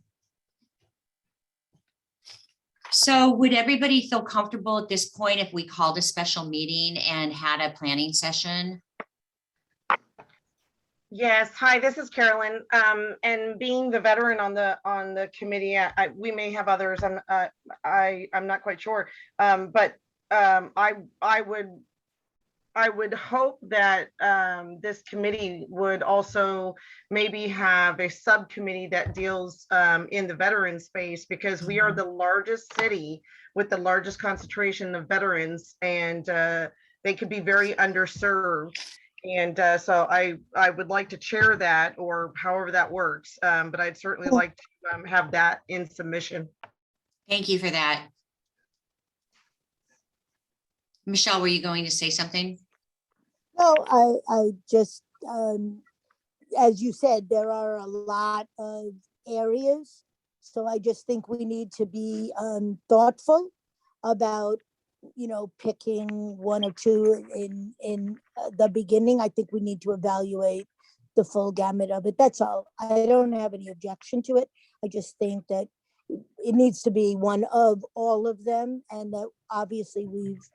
So would everybody feel comfortable at this point if we called a special meeting and had a planning session? Yes. Hi, this is Carolyn. And being the veteran on the committee, we may have others. I'm not quite sure. But I would I would hope that this committee would also maybe have a subcommittee that deals in the veteran space, because we are the largest city with the largest concentration of veterans, and they could be very underserved. And so I would like to chair that, or however that works, but I'd certainly like to have that in submission. Thank you for that. Michelle, were you going to say something? No, I just, as you said, there are a lot of areas. So I just think we need to be thoughtful about, you know, picking one or two in the beginning. I think we need to evaluate the full gamut of it. That's all. I don't have any objection to it. I just think that it needs to be one of all of them, and that obviously we've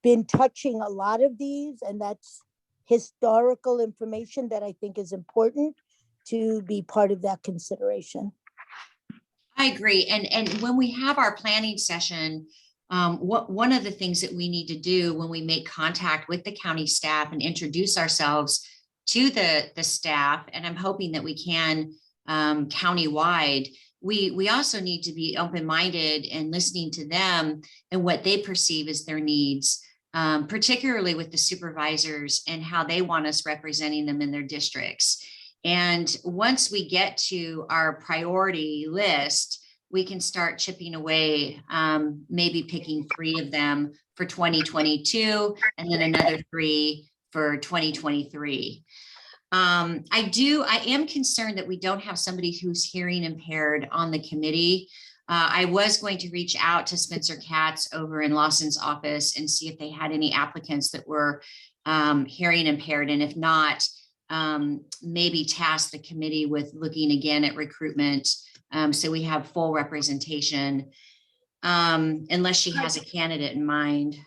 been touching a lot of these, and that's historical information that I think is important to be part of that consideration. I agree. And when we have our planning session, one of the things that we need to do when we make contact with the county staff and introduce ourselves to the staff, and I'm hoping that we can countywide, we also need to be open-minded and listening to them and what they perceive as their needs, particularly with the supervisors and how they want us representing them in their districts. And once we get to our priority list, we can start chipping away, maybe picking 3 of them for 2022 and then another 3 for 2023. I am concerned that we don't have somebody who's hearing impaired on the committee. I was going to reach out to Spencer Katz over in Lawson's office and see if they had any applicants that were hearing impaired. And if not, maybe task the committee with looking again at recruitment, so we have full representation, unless she has a candidate in mind.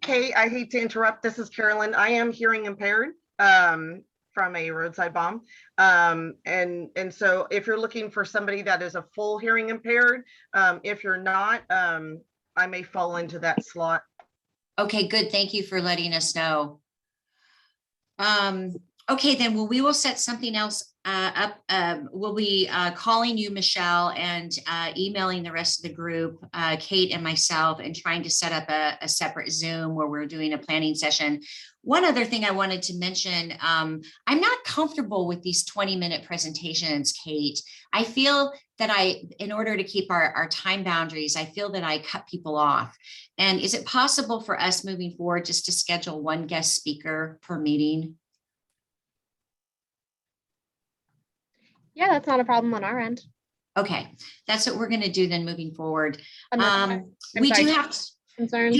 Kate, I hate to interrupt. This is Carolyn. I am hearing impaired from a roadside bomb. And so if you're looking for somebody that is a full hearing impaired, if you're not, I may fall into that slot. Okay, good. Thank you for letting us know. Okay, then, well, we will set something else up. We'll be calling you, Michelle, and emailing the rest of the group, Kate and myself, and trying to set up a separate Zoom where we're doing a planning session. One other thing I wanted to mention, I'm not comfortable with these 20-minute presentations, Kate. I feel that in order to keep our time boundaries, I feel that I cut people off. And is it possible for us moving forward just to schedule one guest speaker per meeting? Yeah, that's not a problem on our end. Okay, that's what we're going to do then moving forward. We do have concerns.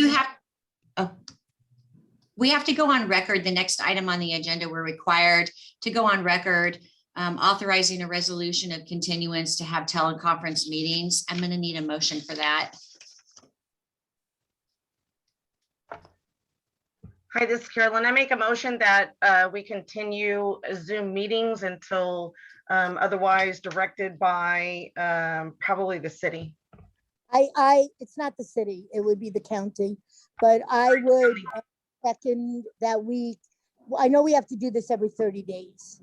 We have to go on record. The next item on the agenda, we're required to go on record authorizing a resolution of continuance to have teleconference meetings. I'm going to need a motion for that. Hi, this is Carolyn. I make a motion that we continue Zoom meetings until otherwise directed by probably the city. It's not the city, it would be the county, but I would second that I know we have to do this every 30 days.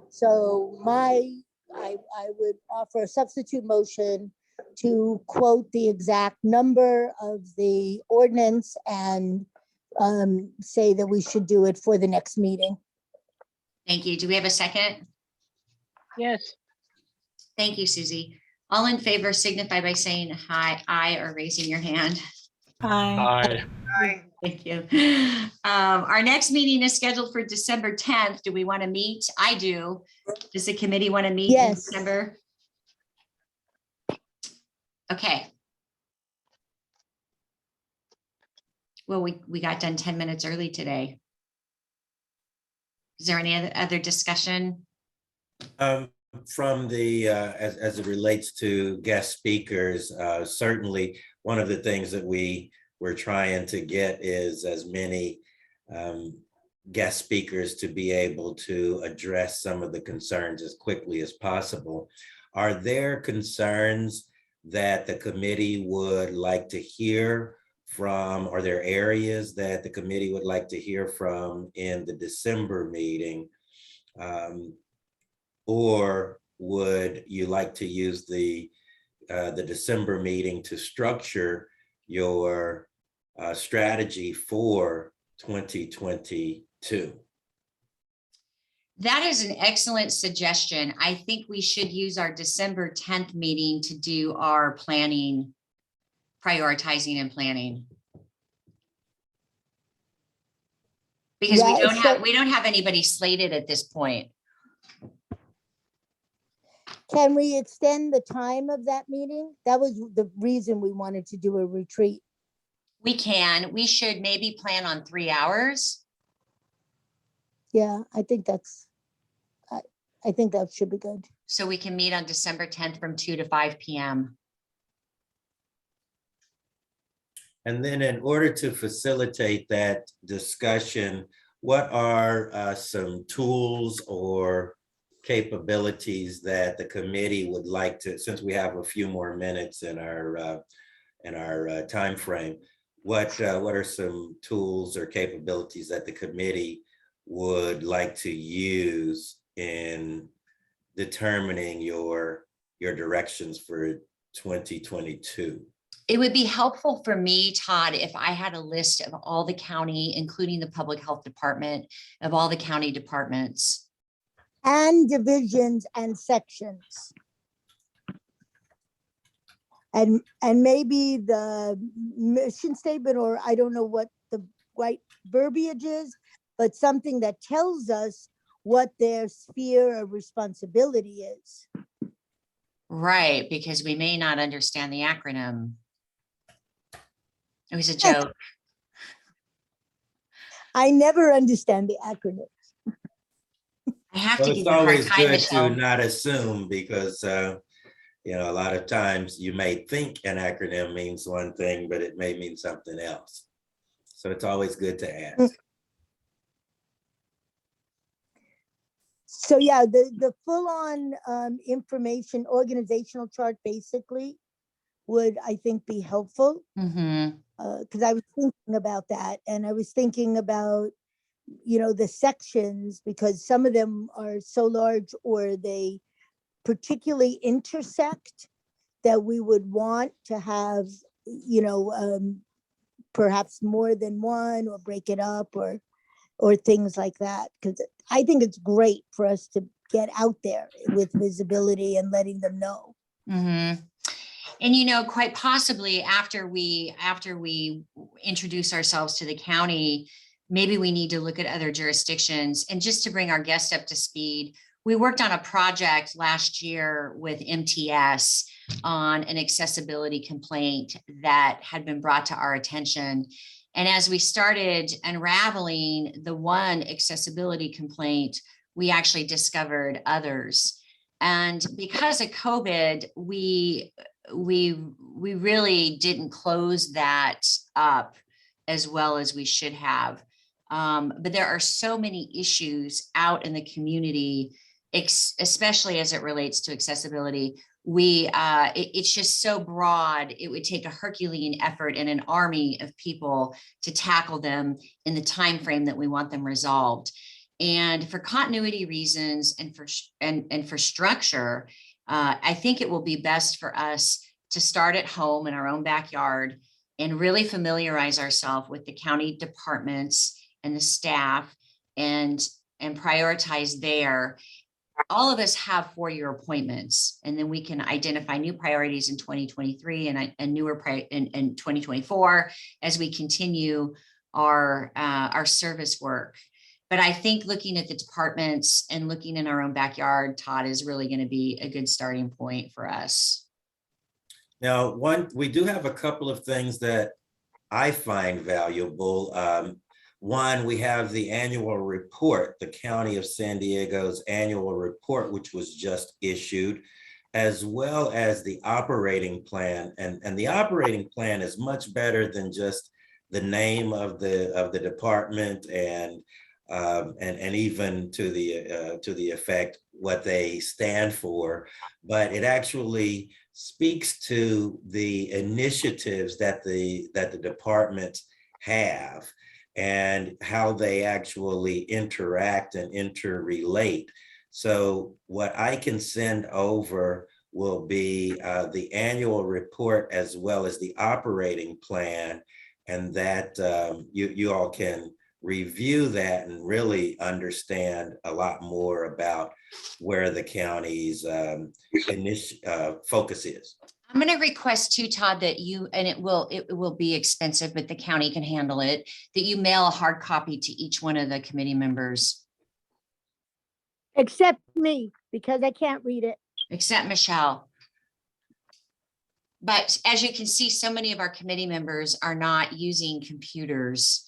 So I would offer a substitute motion to quote the exact number of the ordinance and say that we should do it for the next meeting. Thank you. Do we have a second? Yes. Thank you, Susie. All in favor signify by saying aye, or raising your hand. Aye. Aye. Thank you. Our next meeting is scheduled for December 10th. Do we want to meet? I do. Does the committee want to meet in December? Okay. Well, we got done 10 minutes early today. Is there any other discussion? From the, as it relates to guest speakers, certainly one of the things that we're trying to get is as many guest speakers to be able to address some of the concerns as quickly as possible. Are there concerns that the committee would like to hear from, are there areas that the committee would like to hear from in the December meeting? Or would you like to use the December meeting to structure your strategy for 2022? That is an excellent suggestion. I think we should use our December 10th meeting to do our planning, prioritizing and planning. Because Yeah, we don't have anybody slated at this point. Can we extend the time of that meeting? That was the reason we wanted to do a retreat. We can. We should maybe plan on 3 hours. Yeah, I think that's, I think that should be good. So we can meet on December 10th from 2 to 5 p.m. And then in order to facilitate that discussion, what are some tools or capabilities that the committee would like to, since we have a few more minutes in our time frame, what are some tools or capabilities that the committee would like to use in determining your directions for 2022? It would be helpful for me, Todd, if I had a list of all the county, including the public health department, of all the county departments. And divisions and sections. And maybe the mission statement, or I don't know what the right verbiage is, but something that tells us what their sphere of responsibility is. Right, because we may not understand the acronym. It was a joke. I never understand the acronym. I have Well, to it's give you a hard always time, good Michelle. to not assume, because you know, a lot of times you may think an acronym means one thing, but it may mean something else. So it's always good to ask. So yeah, the full-on information organizational chart basically would, I think, be helpful. Because I was thinking about that, and I was thinking about, you know, the sections, because some of them are so large or they particularly intersect that we would want to have, you know, perhaps more than one, or break it up, or things like that. Because I think it's great for us to get out there with visibility and letting them know. And, you know, quite possibly after we introduce ourselves to the county, maybe we need to look at other jurisdictions. And just to bring our guest up to speed, we worked on a project last year with MTS on an accessibility complaint that had been brought to our attention. And as we started unraveling the one accessibility complaint, we actually discovered others. And because of COVID, we really didn't close that up as well as we should have. But there are so many issues out in the community, especially as it relates to accessibility. It's just so broad. It would take a Herculean effort and an army of people to tackle them in the time frame that we want them resolved. And for continuity reasons and for structure, I think it will be best for us to start at home in our own backyard and really familiarize ourselves with the county departments and the staff and prioritize there. All of us have 4-year appointments, and then we can identify new priorities in 2023 and newer in 2024 as we continue our service work. But I think looking at the departments and looking in our own backyard, Todd, is really going to be a good starting point for us. Now, we do have a couple of things that I find valuable. One, we have the annual report, the County of San Diego's annual report, which was just issued, as well as the operating plan. And the operating plan is much better than just the name of the department and even to the effect, what they stand for, but it actually speaks to the initiatives that the departments have and how they actually interact and interrelate. So what I can send over will be the annual report as well as the operating plan, and that you all can review that and really understand a lot more about where the county's focus is. I'm going to request too, Todd, that you, and it will be expensive, but the county can handle it, that you mail a hard copy to each one of the committee members. Except me, because I can't read it. Except Michelle. But as you can see, so many of our committee members are not using computers.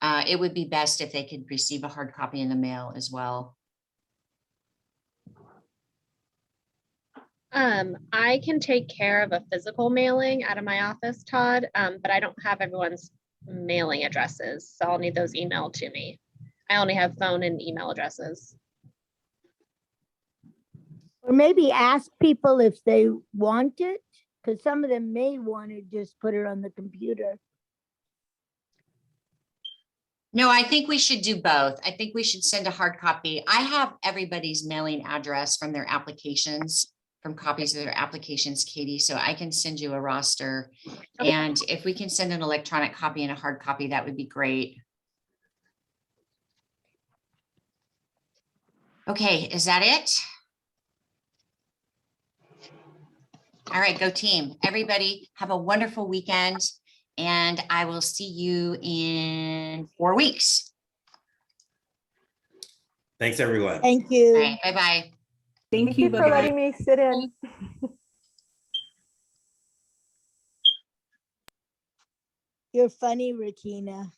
It would be best if they could receive a hard copy in the mail as well. I can take care of a physical mailing out of my office, Todd, but I don't have everyone's mailing addresses, so I'll need those emailed to me. I only have phone and email addresses. Or maybe ask people if they want it, because some of them may want to just put it on the computer. No, I think we should do both. I think we should send a hard copy. I have everybody's mailing address from their applications, from copies of their applications, Katie, so I can send you a roster. Okay. And if we can send an electronic copy and a hard copy, that would be great. Okay, is that it? All right, go team. Everybody have a wonderful weekend, and I will see you in 4 weeks. Thanks, everyone. Thank you. All right, bye-bye. Thank you for letting me sit in. You're funny, Rakina.